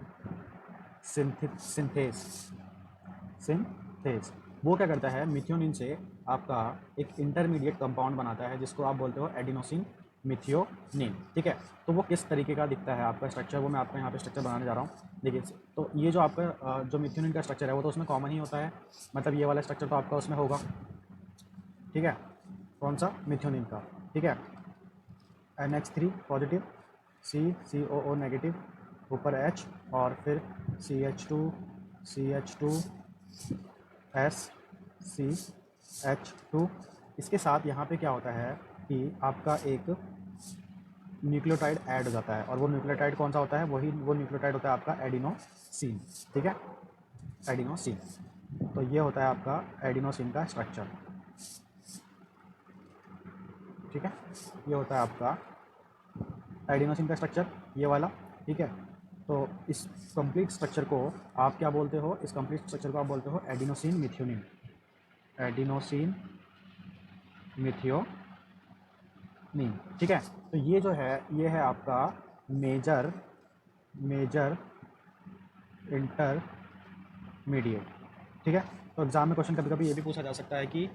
synthase, synthase. वो क्या करता है, मिथियोनिन से आपका एक इंटरमीडिएट कंपाउंड बनाता है जिसको आप बोलते हो एडिनोसिन मिथियोनिन, ठीक है। तो वो किस तरीके का दिखता है आपका स्ट्रक्चर, वो मैं आपको यहाँ पे स्ट्रक्चर बनाने जा रहा हूँ, देखिए। तो ये जो आपका जो मिथियोनिन का स्ट्रक्चर है वो तो उसमें कॉमन ही होता है, मतलब ये वाला स्ट्रक्चर तो आपका उसमें होगा, ठीक है। कौन सा, मिथियोनिन का, ठीक है। NH3 पॉजिटिव, COO नेगेटिव, ऊपर H, और फिर CH2 SCH2। इसके साथ यहाँ पे क्या होता है कि आपका एक न्यूक्लियोटाइड ऐड हो जाता है, और वो न्यूक्लियोटाइड कौन सा होता है, वो न्यूक्लियोटाइड होता है आपका एडिनोसिन, ठीक है। एडिनोसिन। तो ये होता है आपका एडिनोसिन का स्ट्रक्चर, ठीक है। ये होता है आपका एडिनोसिन का स्ट्रक्चर, ये वाला, ठीक है। तो इस कंप्लीट स्ट्रक्चर को आप क्या बोलते हो, इस कंप्लीट स्ट्रक्चर को आप बोलते हो एडिनोसिन मिथ्योनिन, एडिनोसिन मिथियोनिन, ठीक है। तो ये जो है ये है आपका मेजर मेजर इंटरमीडिएट, ठीक है। तो एग्जाम में क्वेश्चन कभी कभी ये भी पूछा जा सकता है कि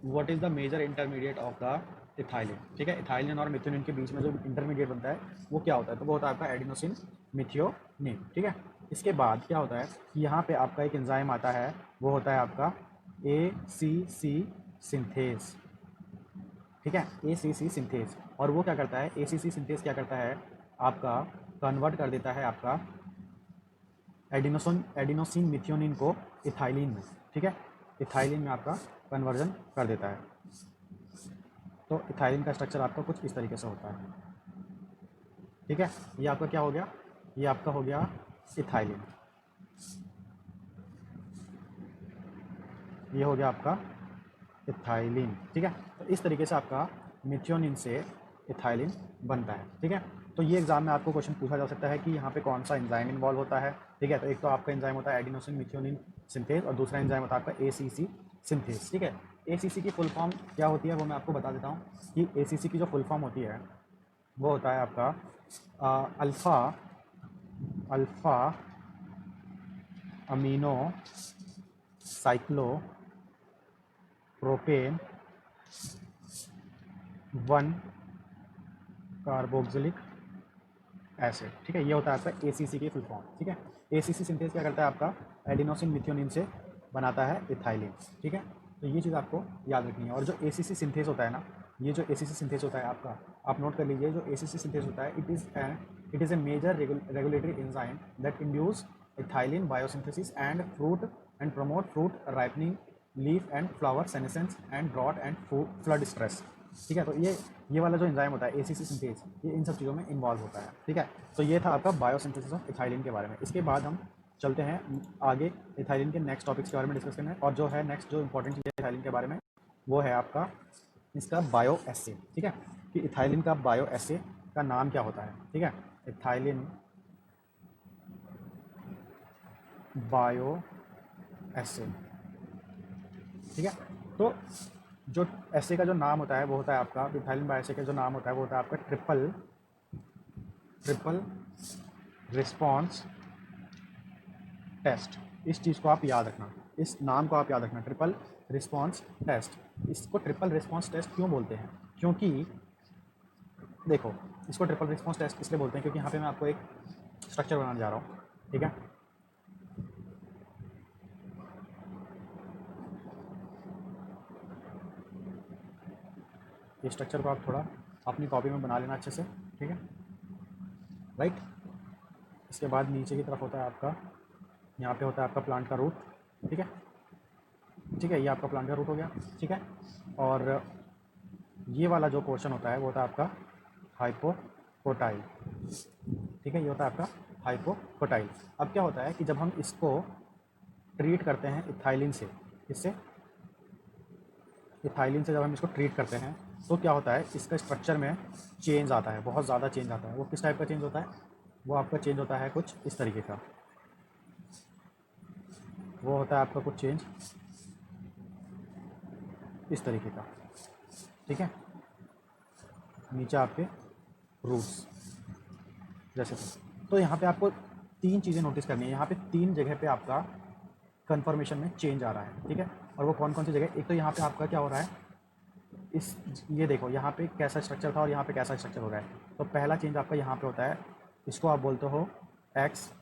what is the major intermediate of the ethylene, ठीक है। इथाइलिन और मिथ्योनिन के बीच में जो इंटरमीडिएट बनता है वो क्या होता है, तो वो होता है आपका एडिनोसिन मिथियोनिन, ठीक है। इसके बाद क्या होता है कि यहाँ पे आपका एक एंजाइम आता है, वो होता है आपका ACC सिंथेज, ठीक है, ACC सिंथेज। और वो क्या करता है, ACC सिंथेज क्या करता है, आपका कन्वर्ट कर देता है आपका एडिनोसिन मिथियोनिन को इथाइलिन में, ठीक है। इथाइलिन में आपका कन्वर्जन कर देता है। तो इथाइलिन का स्ट्रक्चर आपका कुछ इस तरीके से होता है, ठीक है। ये आपका क्या हो गया, ये आपका हो गया इथाइलिन, ये हो गया आपका इथाइलिन, ठीक है। तो इस तरीके से आपका मिथ्योनिन से इथाइलिन बनता है, ठीक है। तो ये एग्जाम में आपको क्वेश्चन पूछा जा सकता है कि यहाँ पे कौन सा एंजाइम इन्वॉल्व होता है, ठीक है। तो एक तो आपका एंजाइम होता है एडिनोसिन मिथ्योनिन सिंथेज और दूसरा एंजाइम होता है आपका ACC सिंथेज, ठीक है। ACC की फुल फॉर्म क्या होती है वो मैं आपको बता देता हूँ कि ACC की जो फुल फॉर्म होती है वो होता है आपका alpha alpha amino cyclo propane 1 carboxylic acid, ठीक है। ये होता है आपका ACC की फुल फॉर्म, ठीक है। ACC सिंथेज क्या करता है, आपका एडिनोसिन मिथ्योनिन से बनाता है इथाइलिन, ठीक है। तो ये चीज़ आपको याद रखनी है। और जो ACC सिंथेज होता है ना, ये जो ACC सिंथेज होता है आपका, आप नोट कर लीजिए, जो ACC सिंथेज होता है it is a major regulatory enzyme that induce ethylene biosynthesis and fruit and promote fruit ripening, leaf and flower senescence and drought and flood stress, ठीक है। तो ये वाला जो एंजाइम होता है ACC सिंथेज, ये इन सब चीज़ों में इन्वॉल्व होता है, ठीक है। तो ये था आपका बायोसिंथेसिस ऑफ इथाइलिन के बारे में। इसके बाद हम चलते हैं आगे इथाइलिन के नेक्स्ट टॉपिक्स के बारे में डिस्कस करने, और जो है नेक्स्ट जो इंपॉर्टेंट चीज़ है इथाइलिन के बारे में वो है आपका इसका बायो एसे, ठीक है, कि इथाइलिन का बायो एसे का नाम क्या होता है, ठीक है। इथाइलिन बायो एसे, ठीक है। तो जो एसे का जो नाम होता है वो होता है आपका इथाइलिन बायो एसे का जो नाम होता है वो होता है आपका ट्रिपल रिस्पॉन्स टेस्ट। इस चीज़ को आप याद रखना, इस नाम को आप याद रखना, ट्रिपल रिस्पॉन्स टेस्ट। इसको ट्रिपल रिस्पॉन्स टेस्ट क्यों बोलते हैं, क्योंकि देखो, इसको ट्रिपल रिस्पॉन्स टेस्ट इसलिए बोलते हैं क्योंकि यहाँ पे मैं आपको एक स्ट्रक्चर बनाने जा रहा हूँ, ठीक है। ये स्ट्रक्चर को आप थोड़ा अपनी कॉपी में बना लेना अच्छे से, ठीक है, राइट। इसके बाद नीचे की तरफ होता है आपका, यहाँ पे होता है आपका प्लांट का रूट, ठीक है, ठीक है। ये आपका प्लांट का रूट हो गया, ठीक है। और ये वाला जो पोर्शन होता है वो होता है आपका हाइपोकोटाइल, ठीक है। ये होता है आपका हाइपोकोटाइल। अब क्या होता है कि जब हम इसको ट्रीट करते हैं इथाइलिन से, इससे इथाइलिन से जब हम इसको ट्रीट करते हैं तो क्या होता है, इसका स्ट्रक्चर में चेंज आता है, बहुत ज़्यादा चेंज आता है। वो किस टाइप का चेंज होता है, वो आपका चेंज होता है कुछ इस तरीके का, वो होता है आपका कुछ चेंज इस तरीके का, ठीक है। नीचे आपके रूट्स जैसे तो यहाँ पे आपको 3 चीज़ें नोटिस करनी है। यहाँ पे 3 जगह पे आपका कन्फर्मेशन में चेंज आ रहा है, ठीक है। और वो कौन कौन सी जगह, एक तो यहाँ पे आपका क्या हो रहा है, इस ये देखो यहाँ पे कैसा स्ट्रक्चर था और यहाँ पे कैसा स्ट्रक्चर हो रहा है। तो पहला चेंज आपका यहाँ पे होता है, इसको आप बोलते हो एक्स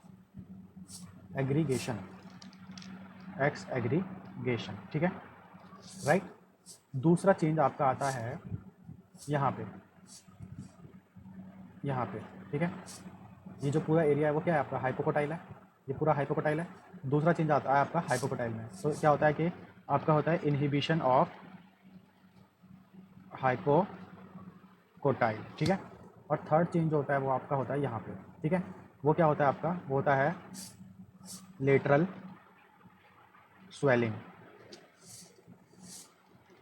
एग्रीगेशन, ठीक है, राइट। दूसरा चेंज आपका आता है यहाँ पे, ठीक है। ये जो पूरा एरिया है वो क्या है आपका हाइपोकोटाइल है, ये पूरा हाइपोकोटाइल है। दूसरा चेंज आता है आपका हाइपोकोटाइल में, तो क्या होता है कि आपका होता है इनहिबिशन ऑफ हाइपोकोटाइल, ठीक है। और थर्ड चेंज जो होता है वो आपका होता है यहाँ पे, ठीक है। वो क्या होता है आपका, वो होता है लेटरल स्वेलिंग,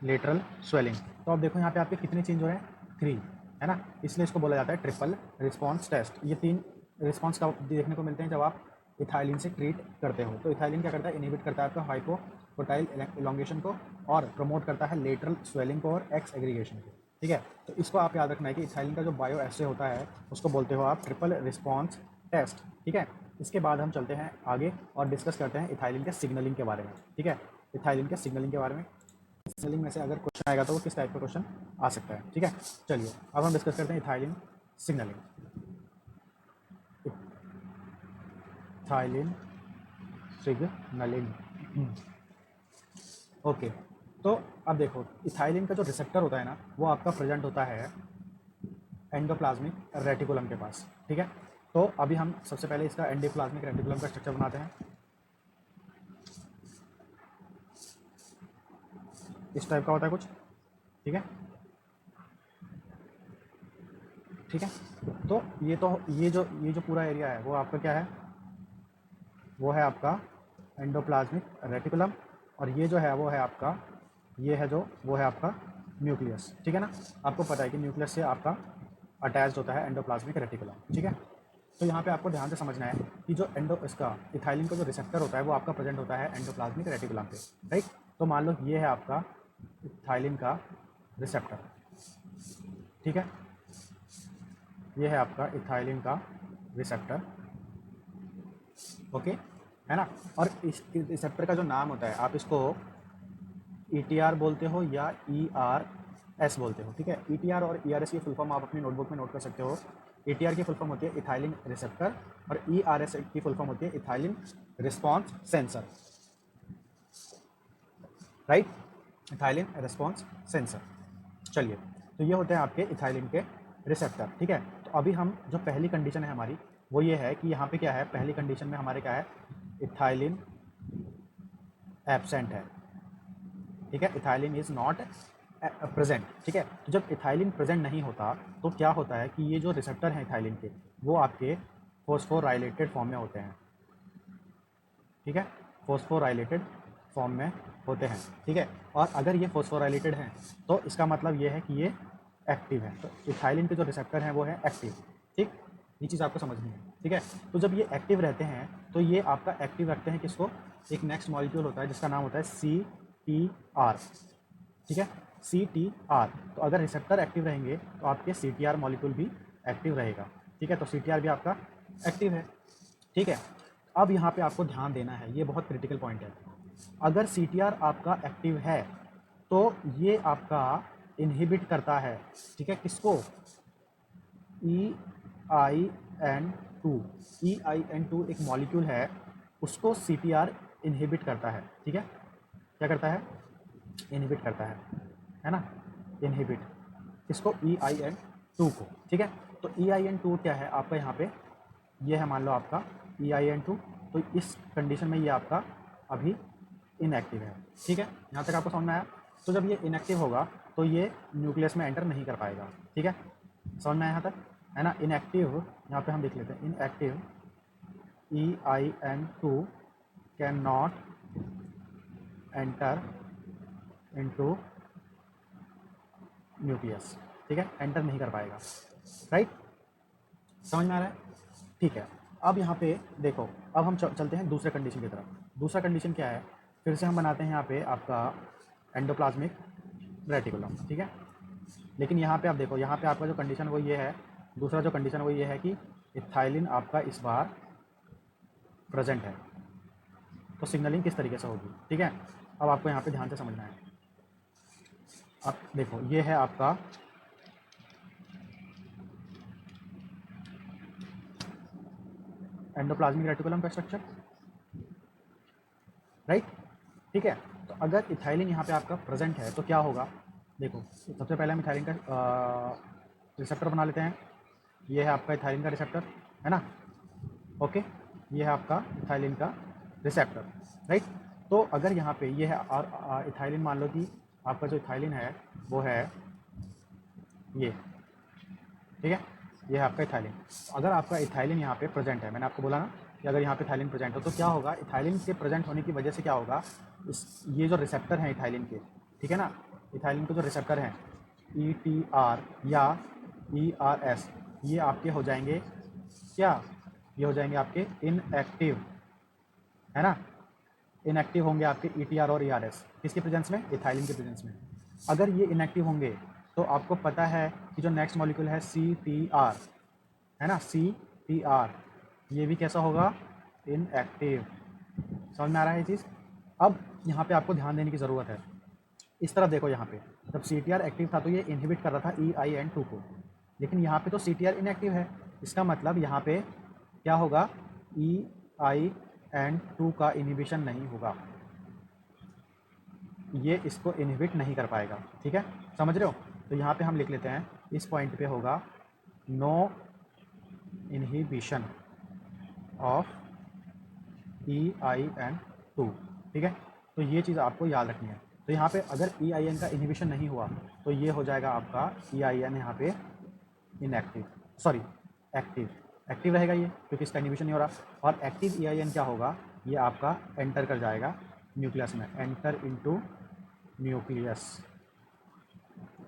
लेटरल स्वेलिंग। तो अब देखो यहाँ पे आपके कितने चेंज हो रहे हैं, 3, है ना, इसलिए इसको बोला जाता है ट्रिपल रिस्पॉन्स टेस्ट। ये 3 रिस्पॉन्स का देखने को मिलते हैं जब आप इथाइलिन से ट्रीट करते हो। तो इथाइलिन क्या करता है, इनहिबिट करता है आपका हाइपोपोटाइल इलॉन्गेशन को और प्रमोट करता है लेटरल स्वेलिंग को और एक्स एग्रीगेशन को, ठीक है। तो इसको आप याद रखना है कि इथाइलिन का जो बायो एसे होता है उसको बोलते हो आप ट्रिपल रिस्पॉन्स टेस्ट, ठीक है। इसके बाद हम चलते हैं आगे और डिस्कस करते हैं इथाइलिन के सिग्नलिंग के बारे में, ठीक है। इथाइलिन के सिग्नलिंग के बारे में, सिग्नलिंग में से अगर क्वेश्चन आएगा तो वो किस टाइप का क्वेश्चन आ सकता है, ठीक है। चलिए अब हम डिस्कस करते हैं ethylene signalling. Ethylene signalling, okay. तो अब देखो इथाइलिन का जो रिसेप्टर होता है ना वो आपका प्रेजेंट होता है एंडोप्लाज्मिक रेटिकुलम के पास, ठीक है। तो अभी हम सबसे पहले इसका एंडोप्लाज्मिक रेटिकुलम का स्ट्रक्चर बनाते हैं। इस टाइप का होता है कुछ, ठीक है, ठीक है। तो ये जो पूरा एरिया है वो आपका क्या है, वो है आपका एंडोप्लाज्मिक रेटिकुलम, और ये जो है वो है आपका, ये है जो वो है आपका न्यूक्लियस, ठीक है ना। आपको पता है कि न्यूक्लियस से आपका अटैच्ड होता है एंडोप्लाज्मिक रेटिकुलम, ठीक है। तो यहाँ पे आपको ध्यान से समझना है कि जो इसका इथाइलिन का जो रिसेप्टर होता है वो आपका प्रेजेंट होता है एंडोप्लाज्मिक रेटिकुलम पे, राइट। तो मान लो ये है आपका इथाइलिन का रिसेप्टर, ठीक है, ये है आपका इथाइलिन का रिसेप्टर, ओके, है ना। और इस रिसेप्टर का जो नाम होता है आप इसको ETR बोलते हो या ERS बोलते हो, ठीक है। ETR और ERS की फुल फॉर्म आप अपनी नोटबुक में नोट कर सकते हो। ETR की फुल फॉर्म होती है इथाइलिन रिसेप्टर और ERS की फुल फॉर्म होती है ethylene response sensor, right, ethylene response sensor. चलिए, तो ये होते हैं आपके इथाइलिन के रिसेप्टर, ठीक है। तो अभी हम जो पहली कंडीशन है हमारी वो ये है कि यहाँ पे क्या है, पहली कंडीशन में हमारे क्या है, इथाइलिन एब्सेंट है, ठीक है, इथाइलिन इज नॉट प्रेजेंट, ठीक है। तो जब इथाइलिन प्रेजेंट नहीं होता तो क्या होता है कि ये जो रिसेप्टर हैं इथाइलिन के वो आपके फॉस्फोराइलेटेड फॉर्म में होते हैं, ठीक है, फॉस्फोराइलेटेड फॉर्म में होते हैं, ठीक है। और अगर ये फॉस्फोराइलेटेड हैं तो इसका मतलब ये है कि ये एक्टिव है। तो इथाइलिन के जो रिसेप्टर हैं वो है एक्टिव, ठीक, ये चीज़ आपको समझनी है, ठीक है। तो जब ये एक्टिव रहते हैं तो ये आपका एक्टिव रखते हैं किसको, एक नेक्स्ट मॉलिक्यूल होता है जिसका नाम होता है CTR, ठीक है, CTR। तो अगर रिसेप्टर एक्टिव रहेंगे तो आपके CTR मॉलिक्यूल भी एक्टिव रहेगा, ठीक है। तो CTR भी आपका एक्टिव है, ठीक है। अब यहाँ पे आपको ध्यान देना है, ये बहुत क्रिटिकल पॉइंट है। अगर CTR आपका एक्टिव है तो ये आपका इनहिबिट करता है, ठीक है, किसको, EIN2, EIN2 एक मॉलिक्यूल है उसको CTR इनहिबिट करता है, ठीक है, क्या करता है, इनहिबिट करता है ना, इनहिबिट इसको EIN2 को, ठीक है। तो EIN2 क्या है आपका यहाँ पे, ये है मान लो आपका EIN2, तो इस कंडीशन में ये आपका अभी इनएक्टिव है, ठीक है, यहाँ तक आपको समझ में आया। तो जब ये इनएक्टिव होगा तो ये न्यूक्लियस में एंटर नहीं कर पाएगा, ठीक है, समझ में आया यहाँ तक, है ना। इनएक्टिव यहाँ पे हम लिख लेते हैं, inactive EIN2 can not enter into nucleus, ठीक है, एंटर नहीं कर पाएगा, राइट, समझ में आ रहा है, ठीक है। अब यहाँ पे देखो, अब हम चलते हैं दूसरे कंडीशन की तरफ। दूसरा कंडीशन क्या है, फिर से हम बनाते हैं यहाँ पे आपका एंडोप्लाज्मिक रेटिकुलम, ठीक है। लेकिन यहाँ पे आप देखो, यहाँ पे आपका जो कंडीशन वो ये है, दूसरा जो कंडीशन वो ये है कि इथाइलिन आपका इस बार प्रेजेंट है। तो सिग्नलिंग किस तरीके से होगी, ठीक है। अब आपको यहाँ पे ध्यान से समझना है। अब देखो ये है आपका एंडोप्लाज्मिक रेटिकुलम का स्ट्रक्चर, राइट, ठीक है। तो अगर इथाइलिन यहाँ पे आपका प्रेजेंट है तो क्या होगा, देखो सबसे पहले हम इथाइलिन का रिसेप्टर बना लेते हैं। ये है आपका इथाइलिन का रिसेप्टर, है ना, ओके, ये है आपका इथाइलिन का रिसेप्टर, राइट। तो अगर यहाँ पे ये है और इथाइलिन मान लो कि आपका जो इथाइलिन है वो है ये, ठीक है, ये है आपका इथाइलिन। अगर आपका इथाइलिन यहाँ पे प्रेजेंट है, मैंने आपको बोला ना कि अगर यहाँ पे इथाइलिन प्रेजेंट हो तो क्या होगा, इथाइलिन के प्रेजेंट होने की वजह से क्या होगा, ये जो रिसेप्टर हैं इथाइलिन के, ठीक है ना, इथाइलिन के जो रिसेप्टर हैं ETR या ERS, ये आपके हो जाएंगे क्या, ये हो जाएंगे आपके इनएक्टिव, है ना, इनएक्टिव होंगे आपके ETR और ERS किसके प्रेजेंस में, इथाइलिन के प्रेजेंस में। अगर ये इनएक्टिव होंगे तो आपको पता है कि जो नेक्स्ट मॉलिक्यूल है CTR, है ना, CTR, ये भी कैसा होगा, इनएक्टिव। समझ में आ रहा है ये चीज़। अब यहाँ पे आपको ध्यान देने की ज़रूरत है, इस तरफ देखो, यहाँ पे जब CTR एक्टिव था तो ये इनहिबिट कर रहा था EIN2 को, लेकिन यहाँ पे तो CTR इनएक्टिव है, इसका मतलब यहाँ पे क्या होगा, EIN2 का इनहिबिशन नहीं होगा, ये इसको इनहिबिट नहीं कर पाएगा, ठीक है, समझ रहे हो। तो यहाँ पे हम लिख लेते हैं, इस पॉइंट पे होगा नो इनहिबिशन ऑफ EIN2, ठीक है। तो ये चीज़ आपको याद रखनी है। तो यहाँ पे अगर EIN का इनहिबिशन नहीं हुआ तो ये हो जाएगा आपका EIN यहाँ पे इनएक्टिव, सॉरी एक्टिव, एक्टिव रहेगा ये क्योंकि इसका इनहिबिशन नहीं हो रहा। और एक्टिव EIN क्या होगा, ये आपका एंटर कर जाएगा न्यूक्लियस में, enter into nucleus,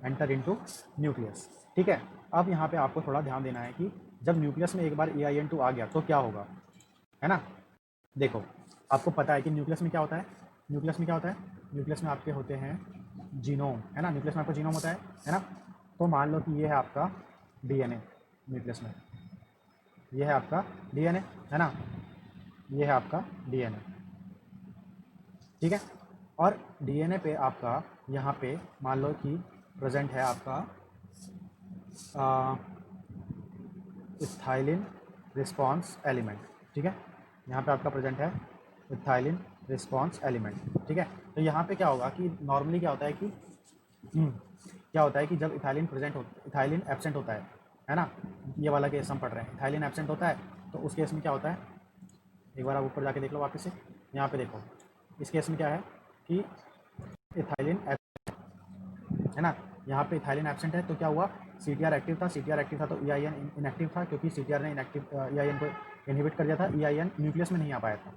enter into nucleus, ठीक है। अब यहाँ पे आपको थोड़ा ध्यान देना है कि जब न्यूक्लियस में एक बार EIN2 आ गया तो क्या होगा, है ना। देखो, आपको पता है कि न्यूक्लियस में क्या होता है, न्यूक्लियस में क्या होता है, न्यूक्लियस में आपके होते हैं जीनोम, है ना, न्यूक्लियस में आपका जीनोम होता है ना। तो मान लो कि ये है आपका DNA, न्यूक्लियस में ये है आपका DNA, है ना, ये है आपका DNA, ठीक है। और DNA पे आपका यहाँ पे मान लो कि प्रेजेंट है आपका इथाइलिन रिस्पॉन्स एलिमेंट, ठीक है, यहाँ पे आपका प्रेजेंट है इथाइलिन रिस्पॉन्स एलिमेंट, ठीक है। तो यहाँ पे क्या होगा कि नॉर्मली क्या होता है कि क्या होता है कि जब इथाइलिन प्रेजेंट हो, इथाइलिन एब्सेंट होता है ना, ये वाला केस हम पढ़ रहे हैं, इथाइलिन एब्सेंट होता है तो उस केस में क्या होता है, एक बार आप ऊपर जाके देख लो वापस से, यहाँ पे देखो, इस केस में क्या है कि इथाइलिन, है ना, यहाँ पे इथाइलिन एब्सेंट है तो क्या हुआ, CTR एक्टिव था, CTR एक्टिव था तो EIN इनएक्टिव था क्योंकि CTR ने इनएक्टिव EIN को इनहिबिट कर दिया था, EIN न्यूक्लियस में नहीं आ पाया था,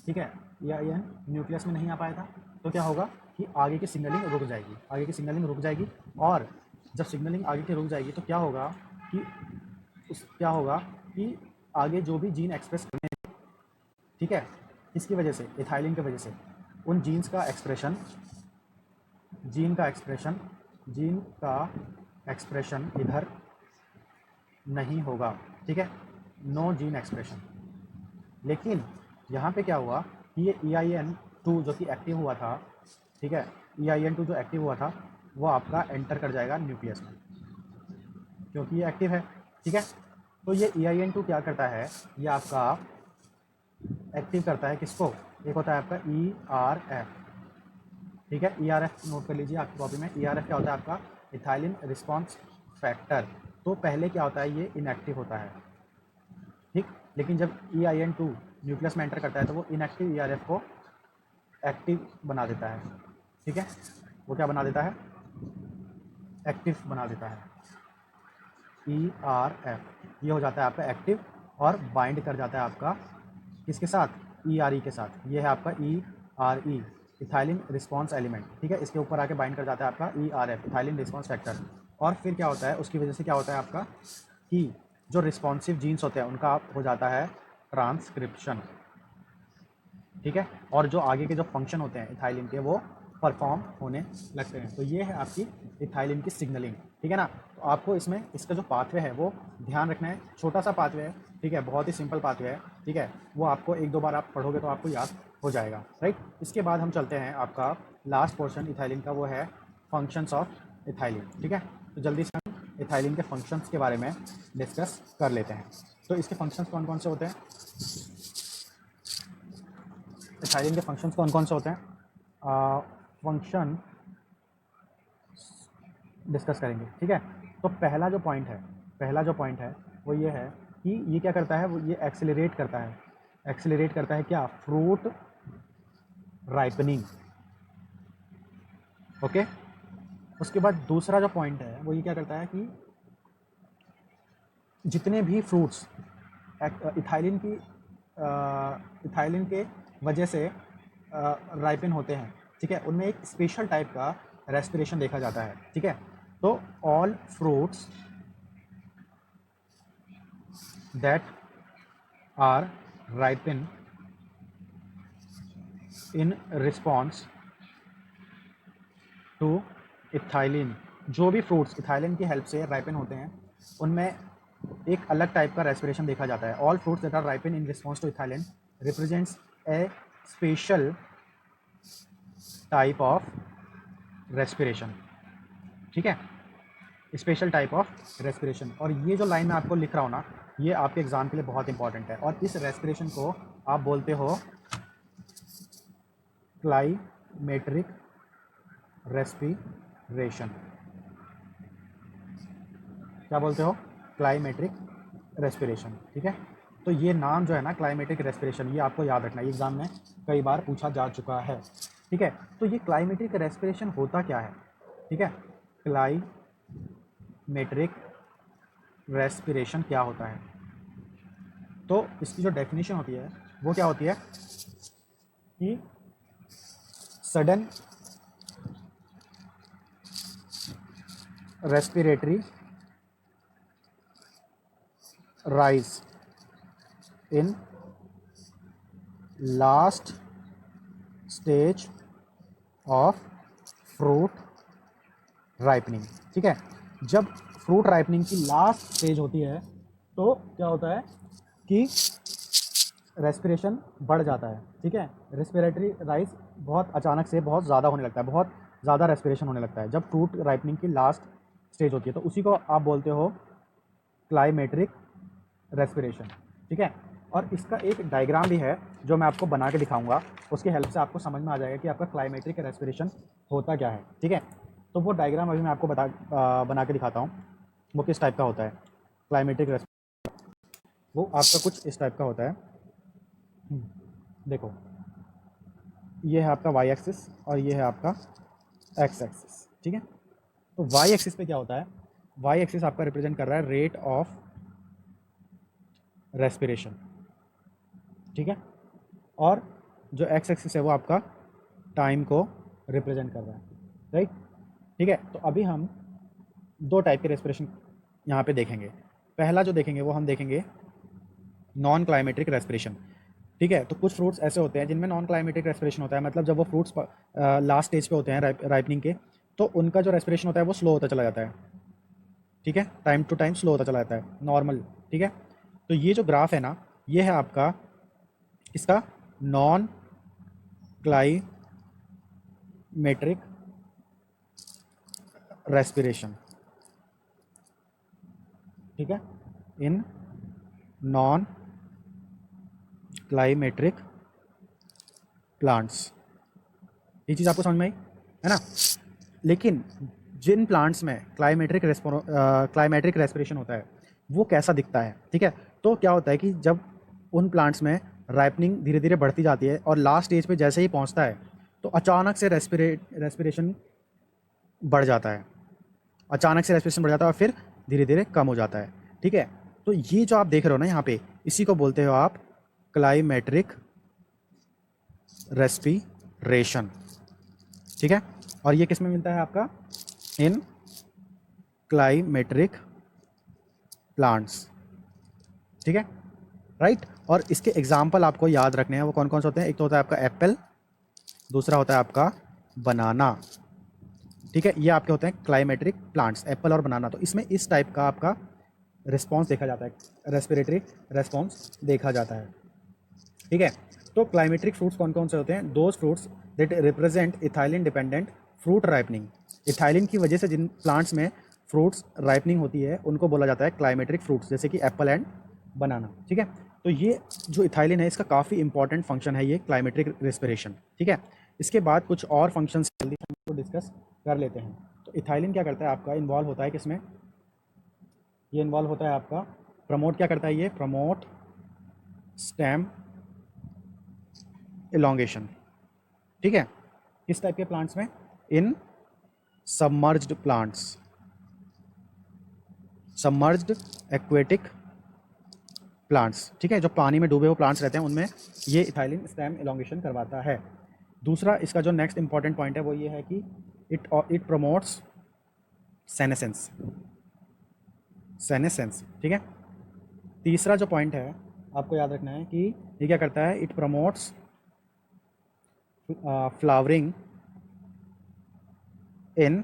ठीक है, EIN न्यूक्लियस में नहीं आ पाया था। तो क्या होगा कि आगे की सिग्नलिंग रुक जाएगी, आगे की सिग्नलिंग रुक जाएगी, और जब सिग्नलिंग आगे की रुक जाएगी तो क्या होगा कि क्या होगा कि आगे जो भी जीन एक्सप्रेस करने, ठीक है, किसकी वजह से, इथाइलिन की वजह से, उन जीन्स का एक्सप्रेशन, जीन का एक्सप्रेशन इधर नहीं होगा, ठीक है, नो जीन एक्सप्रेशन। लेकिन यहाँ पे क्या हुआ कि ये EIN2 जो कि एक्टिव हुआ था, ठीक है, EIN2 जो एक्टिव हुआ था वो आपका एंटर कर जाएगा न्यूक्लियस में क्योंकि ये एक्टिव है, ठीक है। तो ये EIN2 क्या करता है, ये आपका एक्टिव करता है किसको, एक होता है आपका ERF, ठीक है, ERF नोट कर लीजिए आपकी कॉपी में, ERF क्या होता है आपका, इथाइलिन रिस्पॉन्स फैक्टर। तो पहले क्या होता है, ये इनएक्टिव होता है, ठीक, लेकिन जब EIN2 न्यूक्लियस में एंटर करता है तो वो इनएक्टिव ERF को एक्टिव बना देता है, ठीक है, वो क्या बना देता है, एक्टिव बना देता है, ERF, ये हो जाता है आपका एक्टिव और बाइंड कर जाता है आपका किसके साथ, ERE के साथ, ये है आपका ERE, इथाइलिन रिस्पॉन्स एलिमेंट, ठीक है, इसके ऊपर आके बाइंड कर जाता है आपका ERF, इथाइलिन रिस्पॉन्स फैक्टर। और फिर क्या होता है, उसकी वजह से क्या होता है आपका कि जो रिस्पॉन्सिव जीन्स होते हैं उनका हो जाता है ट्रांसक्रिप्शन, ठीक है, और जो आगे के जो फंक्शन होते हैं इथाइलिन के वो परफॉर्म होने लगते हैं। तो ये है आपकी इथाइलिन की सिग्नलिंग, ठीक है ना। तो आपको इसमें इसका जो पाथवे है वो ध्यान रखना है, छोटा सा पाथवे है, ठीक है, बहुत ही सिंपल पाथवे है, ठीक है, वो आपको एक दो बार आप पढ़ोगे तो आपको याद हो जाएगा, राइट। इसके बाद हम चलते हैं, आपका लास्ट पोर्शन इथाइलिन का वो है फंक्शंस ऑफ इथाइलिन, ठीक है। तो जल्दी से हम इथाइलिन के फंक्शंस के बारे में डिस्कस कर लेते हैं। तो इसके फंक्शंस कौन कौन से होते हैं, इथाइलिन के फंक्शंस कौन कौन से होते हैं, फंक्शन डिस्कस करेंगे, ठीक है। तो पहला जो पॉइंट है वो ये है कि ये क्या करता है, वो ये एक्सेलरेट करता है क्या, फ्रूट राइपनिंग, ओके। उसके बाद दूसरा जो पॉइंट है वो ये क्या करता है कि जितने भी फ्रूट्स इथाइलिन की इथाइलिन के वजह से राइपिन होते हैं, ठीक है, उनमें एक स्पेशल टाइप का रेस्पिरेशन देखा जाता है, ठीक है। तो all fruits that are ripening in response to ethylene, जो भी फ्रूट्स इथाइलिन की हेल्प से राइपिन होते हैं उनमें एक अलग टाइप का रेस्पिरेशन देखा जाता है। All fruits that are ripening in response to ethylene represents a special type of respiration, ठीक है, स्पेशल टाइप ऑफ रेस्पिरेशन। और ये जो लाइन मैं आपको लिख रहा हूँ ना, ये आपके एग्जाम के लिए बहुत इंपॉर्टेंट है। और इस रेस्पिरेशन को आप बोलते हो क्लाइमेट्रिक रेस्पिरेशन। क्या बोलते हो? क्लाइमेट्रिक रेस्पिरेशन, ठीक है। तो ये नाम जो है ना क्लाइमेट्रिक रेस्पिरेशन, ये आपको याद रखना है, एग्जाम में कई बार पूछा जा चुका है, ठीक है। तो ये क्लाइमेट्रिक रेस्पिरेशन होता क्या है, ठीक है, क्लाइमेट्रिक रेस्पिरेशन क्या होता है? तो इसकी जो डेफिनेशन होती है वो क्या होती है कि sudden respiratory rise in last stage of fruit ripening, ठीक है। जब फ्रूट राइपनिंग की लास्ट स्टेज होती है तो क्या होता है कि रेस्पिरेशन बढ़ जाता है, ठीक है। रेस्पिरेटरी राइज बहुत अचानक से बहुत ज़्यादा होने लगता है, बहुत ज़्यादा रेस्पिरेशन होने लगता है जब फ्रूट राइपनिंग की लास्ट स्टेज होती है, तो उसी को आप बोलते हो क्लाइमेट्रिक रेस्पिरेशन, ठीक है। और इसका एक डायग्राम भी है जो मैं आपको बना के दिखाऊंगा, उसकी हेल्प से आपको समझ में आ जाएगा कि आपका क्लाइमेट्रिक रेस्पिरेशन होता क्या है, ठीक है। तो वो डायग्राम अभी मैं आपको बना के दिखाता हूँ, वो किस टाइप का होता है। क्लाइमेट्रिक वो आपका कुछ इस टाइप का होता है। देखो, ये है आपका वाई एक्सिस और ये है आपका एक्स एक्सिस, ठीक है। तो वाई एक्सिस पे क्या होता है, वाई एक्सिस आपका रिप्रेजेंट कर रहा है रेट ऑफ रेस्पिरेशन, ठीक है। और जो एक्स एक्सिस है वो आपका टाइम को रिप्रेजेंट कर रहा है, राइट, ठीक है। तो अभी हम दो टाइप के रेस्पिरेशन यहाँ पे देखेंगे। पहला जो देखेंगे वो हम देखेंगे नॉन क्लाइमेट्रिक रेस्पिरेशन, ठीक है। तो कुछ फ्रूट्स ऐसे होते हैं जिनमें नॉन क्लाइमेट्रिक रेस्पिरेशन होता है, मतलब जब वो फ्रूट्स लास्ट स्टेज पे होते हैं राइपनिंग के, तो उनका जो रेस्पिरेशन होता है वो स्लो होता चला जाता है, ठीक है, टाइम टू टाइम स्लो होता चला जाता है, नॉर्मल, ठीक है। तो ये जो ग्राफ है ना, ये है आपका इसका नॉन क्लाइमेट्रिक रेस्पिरेशन, ठीक है, इन नॉन क्लाइमेट्रिक प्लांट्स। ये चीज़ आपको समझ में आई है ना। लेकिन जिन प्लांट्स में क्लाइमेट्रिक रेस्पिरेशन होता है वो कैसा दिखता है, ठीक है। तो क्या होता है कि जब उन प्लांट्स में राइपनिंग धीरे धीरे बढ़ती जाती है और लास्ट स्टेज पे जैसे ही पहुंचता है तो अचानक से रेस्पिरेशन बढ़ जाता है, अचानक से रेस्पिरेशन बढ़ जाता है और फिर धीरे धीरे कम हो जाता है, ठीक है। तो ये जो आप देख रहे हो ना यहाँ पे, इसी को बोलते हो आप क्लाइमेट्रिक रेस्पिरेशन, ठीक है। और ये किस में मिलता है आपका? इन क्लाइमेट्रिक प्लांट्स, ठीक है, राइट। और इसके एग्जाम्पल आपको याद रखने हैं, वो कौन कौन से होते हैं? एक तो होता है आपका एप्पल, दूसरा होता है आपका बनाना, ठीक है। ये आपके होते हैं क्लाइमेट्रिक प्लांट्स, एप्पल और बनाना। तो इसमें इस टाइप का आपका रिस्पॉन्स देखा जाता है, रेस्पिरेटरी रिस्पॉन्स देखा जाता है, ठीक है। तो क्लाइमेट्रिक फ्रूट्स कौन कौन से होते हैं? Those fruits that represent ethylene dependent fruit ripening. Ethylene की वजह से जिन प्लांट्स में फ्रूट्स राइपनिंग होती है उनको बोला जाता है क्लाइमेट्रिक फ्रूट्स, जैसे कि एप्पल एंड बनाना, ठीक है। तो ये जो इथाइलिन है इसका काफ़ी इंपॉर्टेंट फंक्शन है ये क्लाइमेट्रिक रेस्पिरेशन, ठीक है। इसके बाद कुछ और फंक्शंस जल्दी हम इसको डिस्कस कर लेते हैं। तो इथाइलिन क्या करता है आपका? इन्वॉल्व होता है किसमें? ये इन्वॉल्व होता है आपका प्रमोट, क्या करता है ये? प्रमोट स्टेम इलोंगेशन, ठीक है। किस टाइप के प्लांट्स में? In submerged plants, submerged aquatic plants, ठीक है, जो पानी में डूबे हुए प्लांट्स रहते हैं उनमें ये इथाइलिन स्टेम एलोंगेशन करवाता है। दूसरा इसका जो नेक्स्ट इंपॉर्टेंट पॉइंट है वो ये है कि इट प्रमोट्स सेनेसेंस, सेनेसेंस, ठीक है। तीसरा जो पॉइंट है आपको याद रखना है कि ये क्या करता है, it promotes flowering in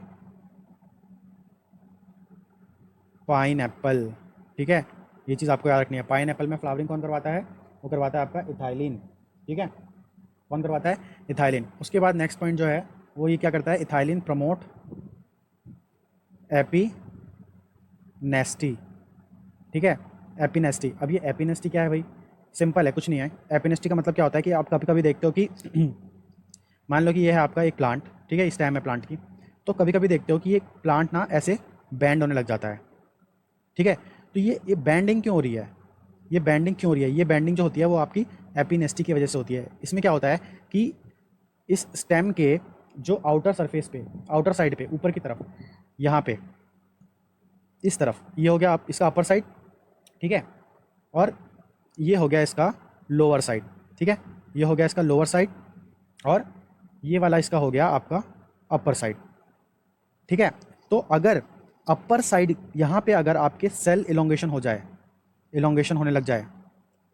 pine Apple, ठीक है। ये चीज़ आपको याद रखनी है। पाइन एप्पल में फ्लावरिंग कौन करवाता है, वो करवाता है आपका इथाइलिन, ठीक है। कौन करवाता है, इथाइलिन। उसके बाद नेक्स्ट पॉइंट जो है वो ये क्या करता है, इथाइलिन प्रमोट एपिनेस्टी, ठीक है, एपिनेस्टी। अब ये एपिनेस्टी क्या है भाई, सिंपल है, कुछ नहीं है। एपिनेस्टी का मतलब क्या होता है कि आप कभी कभी देखते हो कि मान लो कि ये है आपका एक प्लांट, ठीक है, स्टेम है प्लांट की, तो कभी कभी देखते हो कि ये प्लांट ना ऐसे बैंड होने लग जाता है, ठीक है। तो ये बैंडिंग क्यों हो रही है, ये बैंडिंग क्यों हो रही है, ये बैंडिंग जो होती है वो आपकी एपिनेस्टी की वजह से होती है। इसमें क्या होता है कि इस स्टेम के जो आउटर सरफेस पे, आउटर साइड पे, ऊपर की तरफ, यहाँ पे इस तरफ, ये हो गया आप इसका अपर साइड, ठीक है, और ये हो गया इसका लोअर साइड, ठीक है, ये हो गया इसका लोअर साइड, और ये वाला इसका हो गया आपका अपर साइड, ठीक है। तो अगर अपर साइड यहाँ पे अगर आपके सेल इलोंगेशन हो जाए, इलोंगेशन होने लग जाए,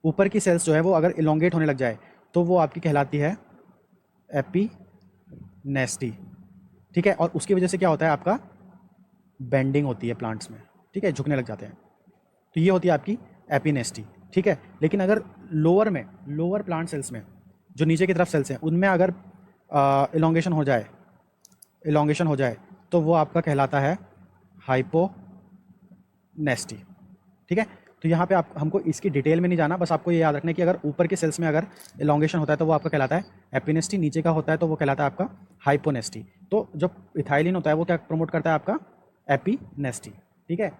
ऊपर की सेल्स जो है वो अगर इलोंगेट होने लग जाए, तो वो आपकी कहलाती है एपिनेस्टी, ठीक है। और उसकी वजह से क्या होता है, आपका बेंडिंग होती है प्लांट्स में, ठीक है, झुकने लग जाते हैं। तो ये होती है आपकी एपिनेस्टी, ठीक है। लेकिन अगर लोअर में, लोअर प्लांट सेल्स में, जो नीचे की तरफ सेल्स हैं, उनमें अगर इलोंगेशन हो जाए, इलोंगेशन हो जाए, तो वो आपका कहलाता है हाइपोनेस्टी, ठीक है। तो यहाँ पे आप हमको इसकी डिटेल में नहीं जाना, बस आपको ये याद रखना है कि अगर ऊपर के सेल्स में अगर इलोंगेशन होता है तो वो आपका कहलाता है एपिनेस्टी, नीचे का होता है तो वो कहलाता है आपका हाइपोनेस्टी। तो जो इथाइलिन होता है वो क्या प्रमोट करता है, आपका एपिनेस्टी, ठीक है।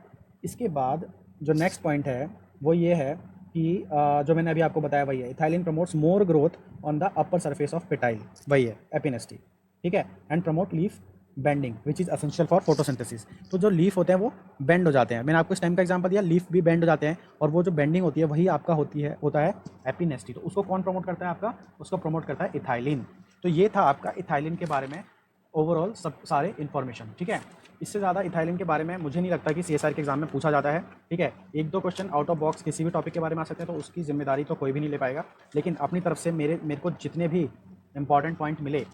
इसके बाद जो नेक्स्ट पॉइंट है वो ये है कि जो मैंने अभी आपको बताया वही है, ethylene promotes more growth on the upper surface of petiole, वही है एपिनेस्टी, ठीक है, and promote leaf bending which is essential for photosynthesis. तो जो लीफ होते हैं वो बेंड हो जाते हैं, मैंने आपको स्टेम का एग्जांपल दिया, लीफ भी बेंड हो जाते हैं, और वो जो बेंडिंग होती है वही आपका होता है एपिनेस्टी। तो उसको कौन प्रमोट करता है, आपका उसको प्रमोट करता है इथाइलिन। तो ये था आपका इथाइलिन के बारे में ओवरऑल सब सारे इन्फॉर्मेशन, ठीक है। इससे ज़्यादा इथाइलिन के बारे में मुझे नहीं लगता कि CSIR के एग्जाम में पूछा जाता है, ठीक है। एक दो क्वेश्चन आउट ऑफ बॉक्स किसी भी टॉपिक के बारे में आ सकते हैं, तो उसकी जिम्मेदारी तो कोई भी नहीं ले पाएगा। लेकिन अपनी तरफ से मेरे को जितने भी इंपॉर्टेंट पॉइंट मिले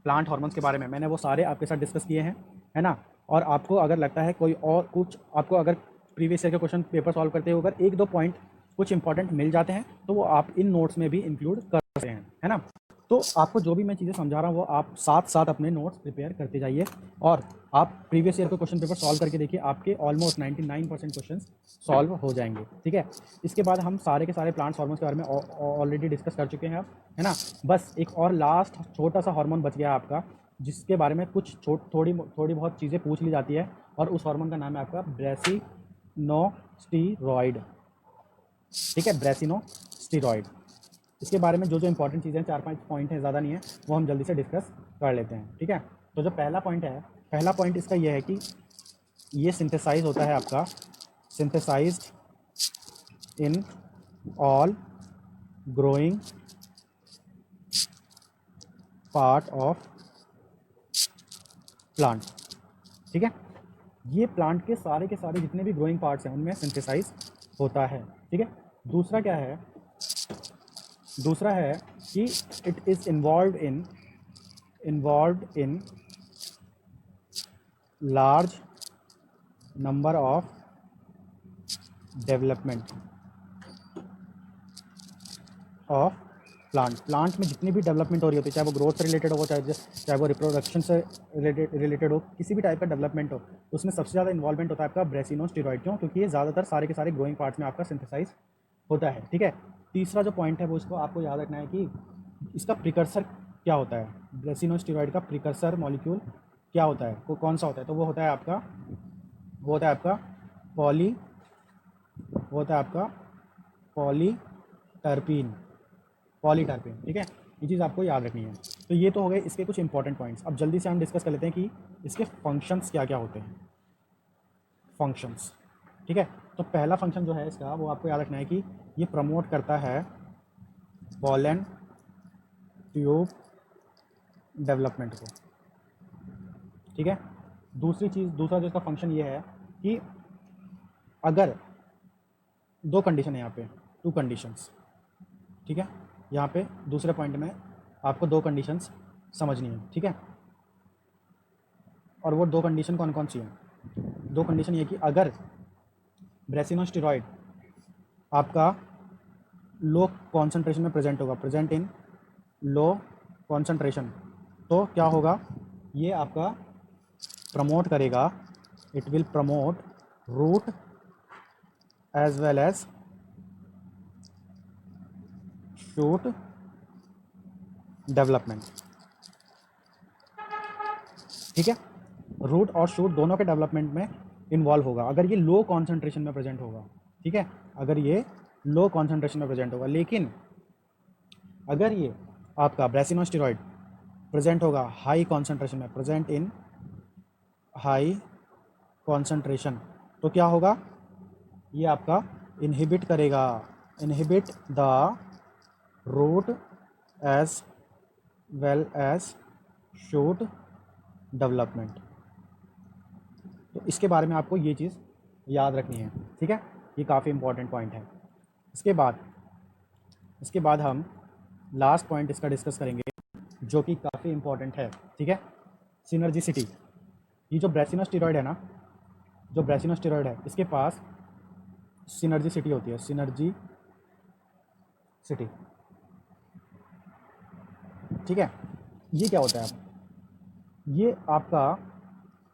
प्लांट हार्मोन्स के बारे में, मैंने वो सारे आपके साथ डिस्कस किए हैं, है ना। और आपको अगर लगता है कोई और कुछ, आपको अगर प्रीवियस ईयर के क्वेश्चन पेपर सॉल्व करते हुए अगर एक दो पॉइंट कुछ इंपॉर्टेंट मिल जाते हैं, तो वो आप इन नोट्स में भी इंक्लूड कर सकते हैं, है ना। तो आपको जो भी मैं चीज़ें समझा रहा हूँ वो आप साथ साथ अपने नोट्स प्रिपेयर करते जाइए, और आप प्रीवियस ईयर के क्वेश्चन पेपर सॉल्व करके देखिए, आपके ऑलमोस्ट 99% क्वेश्चन सॉल्व हो जाएंगे, ठीक है। इसके बाद हम सारे के सारे प्लांट्स हार्मोन्स के बारे में ऑलरेडी डिस्कस कर चुके हैं आप, है ना। बस एक और लास्ट छोटा सा हार्मोन बच गया आपका, जिसके बारे में कुछ थोड़ी बहुत चीज़ें पूछ ली जाती है, और उस हार्मोन का नाम है आपका ब्रेसिनोस्टेरॉइड, ठीक है, ब्रेसिनोस्टेरॉइड। इसके बारे में जो जो इंपॉर्टेंट चीज़ें हैं, 4-5 पॉइंट हैं, ज़्यादा नहीं है, वो हम जल्दी से डिस्कस कर लेते हैं, ठीक है। तो जो पहला पॉइंट है, पहला पॉइंट इसका ये है कि ये सिंथेसाइज होता है आपका, synthesized in all growing part of plant, ठीक है। ये प्लांट के सारे जितने भी ग्रोइंग पार्ट्स हैं उनमें सिंथेसाइज होता है, ठीक है। दूसरा क्या है, दूसरा है कि it is involve in large number of development of plant में जितनी भी डेवलपमेंट हो रही होती है, चाहे वो ग्रोथ से रिलेटेड हो, चाहे वो रिप्रोडक्शन से रिलेटेड हो, किसी भी टाइप का डेवलपमेंट हो, उसमें सबसे ज़्यादा इन्वॉल्वमेंट होता है आपका ब्रेसिनोस्टेरॉइड। क्यों? क्योंकि ये ज़्यादातर सारे के सारे ग्रोइंग पार्ट्स में आपका सिंथेसाइज होता है, ठीक है। तीसरा जो पॉइंट है वो इसको आपको याद रखना है कि इसका प्रिकर्सर क्या होता है, ब्रेसिनोस्टेरॉइड का प्रिकर्सर मॉलिक्यूल क्या होता है, वो कौन सा होता है, तो वो होता है आपका पॉलीटर्पिन, ठीक है। ये चीज़ आपको याद रखनी है। तो ये तो हो गए इसके कुछ इंपॉर्टेंट पॉइंट्स। अब जल्दी से हम डिस्कस कर लेते हैं कि इसके फंक्शंस क्या क्या होते हैं। फंक्शंस, ठीक है। तो पहला फंक्शन जो है इसका वो आपको याद रखना है कि ये प्रमोट करता है पॉलन ट्यूब डेवलपमेंट को, ठीक है। दूसरा जो इसका फंक्शन ये है कि अगर दो कंडीशन है यहाँ पे, टू कंडीशंस, ठीक है। यहाँ पे दूसरे पॉइंट में आपको दो कंडीशंस समझनी है, ठीक है। और वो दो कंडीशन कौन कौन सी हैं? दो कंडीशन ये कि अगर ब्रेसिनोस्टेरॉइड आपका लो कॉन्सेंट्रेशन में प्रेजेंट होगा, प्रेजेंट इन लो कॉन्सेंट्रेशन, तो क्या होगा, ये आपका प्रमोट करेगा, it will promote root as well as shoot development, ठीक है। रूट और शूट दोनों के डेवलपमेंट में इन्वॉल्व होगा अगर ये लो कॉन्सेंट्रेशन में प्रेजेंट होगा, ठीक है, अगर ये लो कॉन्सेंट्रेशन में प्रेजेंट होगा। लेकिन अगर ये आपका ब्रेसिनोस्टेरॉइड प्रेजेंट होगा हाई कॉन्सेंट्रेशन में, प्रेजेंट इन हाई कॉन्सेंट्रेशन, तो क्या होगा, ये आपका इनहिबिट करेगा, inhibit the root as well as shoot development. तो इसके बारे में आपको ये चीज़ याद रखनी है, ठीक है। ये काफ़ी इंपॉर्टेंट पॉइंट है। इसके बाद हम लास्ट पॉइंट इसका डिस्कस करेंगे जो कि काफ़ी इंपॉर्टेंट है, ठीक है, सिनर्जिसिटी। ये जो ब्रेसिनोस्टेरॉइड है ना, जो ब्रेसिनोस्टेरॉइड है इसके पास सिनर्जिसिटी होती है, सिनर्जिसिटी, ठीक है। ये क्या होता है, ये आपका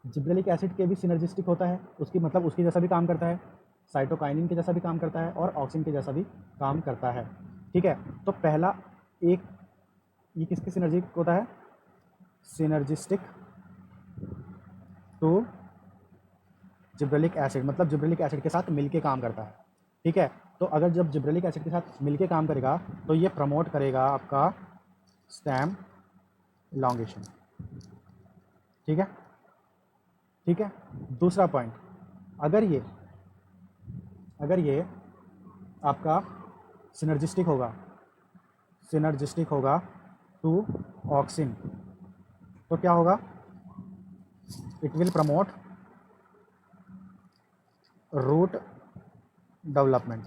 जिब्रेलिक एसिड के भी सिनर्जिस्टिक होता है, उसकी मतलब उसके जैसा भी काम करता है, साइटोकाइनिन के जैसा भी काम करता है और ऑक्सिन के जैसा भी काम करता है, ठीक है। तो पहला एक, ये किसके सिनर्जिक होता है, सिनर्जिस्टिक टू जिब्रेलिक एसिड, मतलब जिब्रेलिक एसिड के साथ मिलके काम करता है, ठीक है। तो अगर जब जिब्रेलिक एसिड के साथ मिलके काम करेगा तो ये प्रमोट करेगा आपका स्टेम इलॉन्गेशन, ठीक है, ठीक है। दूसरा पॉइंट, अगर ये आपका सिनर्जिस्टिक होगा टू ऑक्सिन, तो क्या होगा, it will promote root development,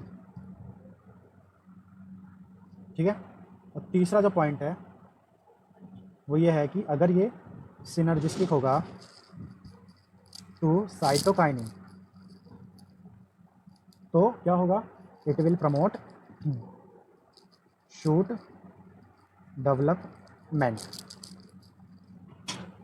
ठीक है। और तीसरा जो पॉइंट है वो ये है कि अगर ये सिनर्जिस्टिक होगा टू साइटोकाइनिन, तो क्या होगा, it will promote shoot development.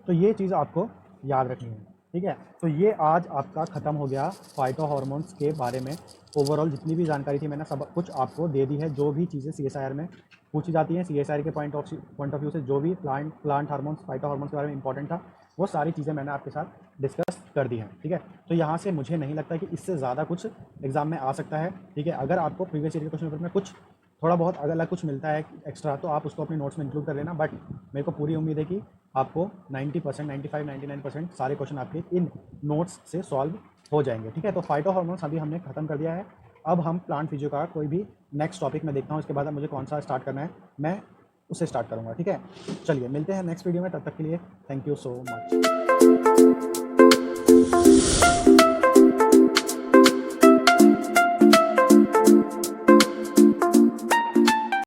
तो ये चीज़ आपको याद रखनी है, ठीक है। तो ये आज आपका ख़त्म हो गया फाइटो हार्मोन्स के बारे में। ओवरऑल जितनी भी जानकारी थी मैंने सब कुछ आपको दे दी है। जो भी चीज़ें CSIR में पूछी जाती हैं, CSIR के पॉइंट ऑफ व्यू से जो भी प्लांट हार्मोन्स, फाइटो हार्मोन्स के बारे में इंपॉर्टेंट था, वो सारी चीज़ें मैंने आपके साथ डिस्कस कर दी हैं, ठीक है। तो यहाँ से मुझे नहीं लगता कि इससे ज़्यादा कुछ एग्जाम में आ सकता है, ठीक है। अगर आपको प्रीवियस ईयर के क्वेश्चन पेपर में कुछ थोड़ा बहुत अलग कुछ मिलता है एक्स्ट्रा, तो आप उसको अपने नोट्स में इंक्लूड कर लेना। बट मेरे को पूरी उम्मीद है कि आपको 90%, 95, 99% सारे क्वेश्चन आपके इन नोट्स से सॉल्व हो जाएंगे, ठीक है। तो फाइटो हार्मोन्स अभी हमने खत्म कर दिया है। अब हम प्लांट फिजियो का कोई भी नेक्स्ट टॉपिक में देखता हूँ, इसके बाद मुझे कौन सा स्टार्ट करना है मैं उससे स्टार्ट करूँगा, ठीक है। चलिए मिलते हैं नेक्स्ट वीडियो में, तब तक के लिए थैंक यू सो मच।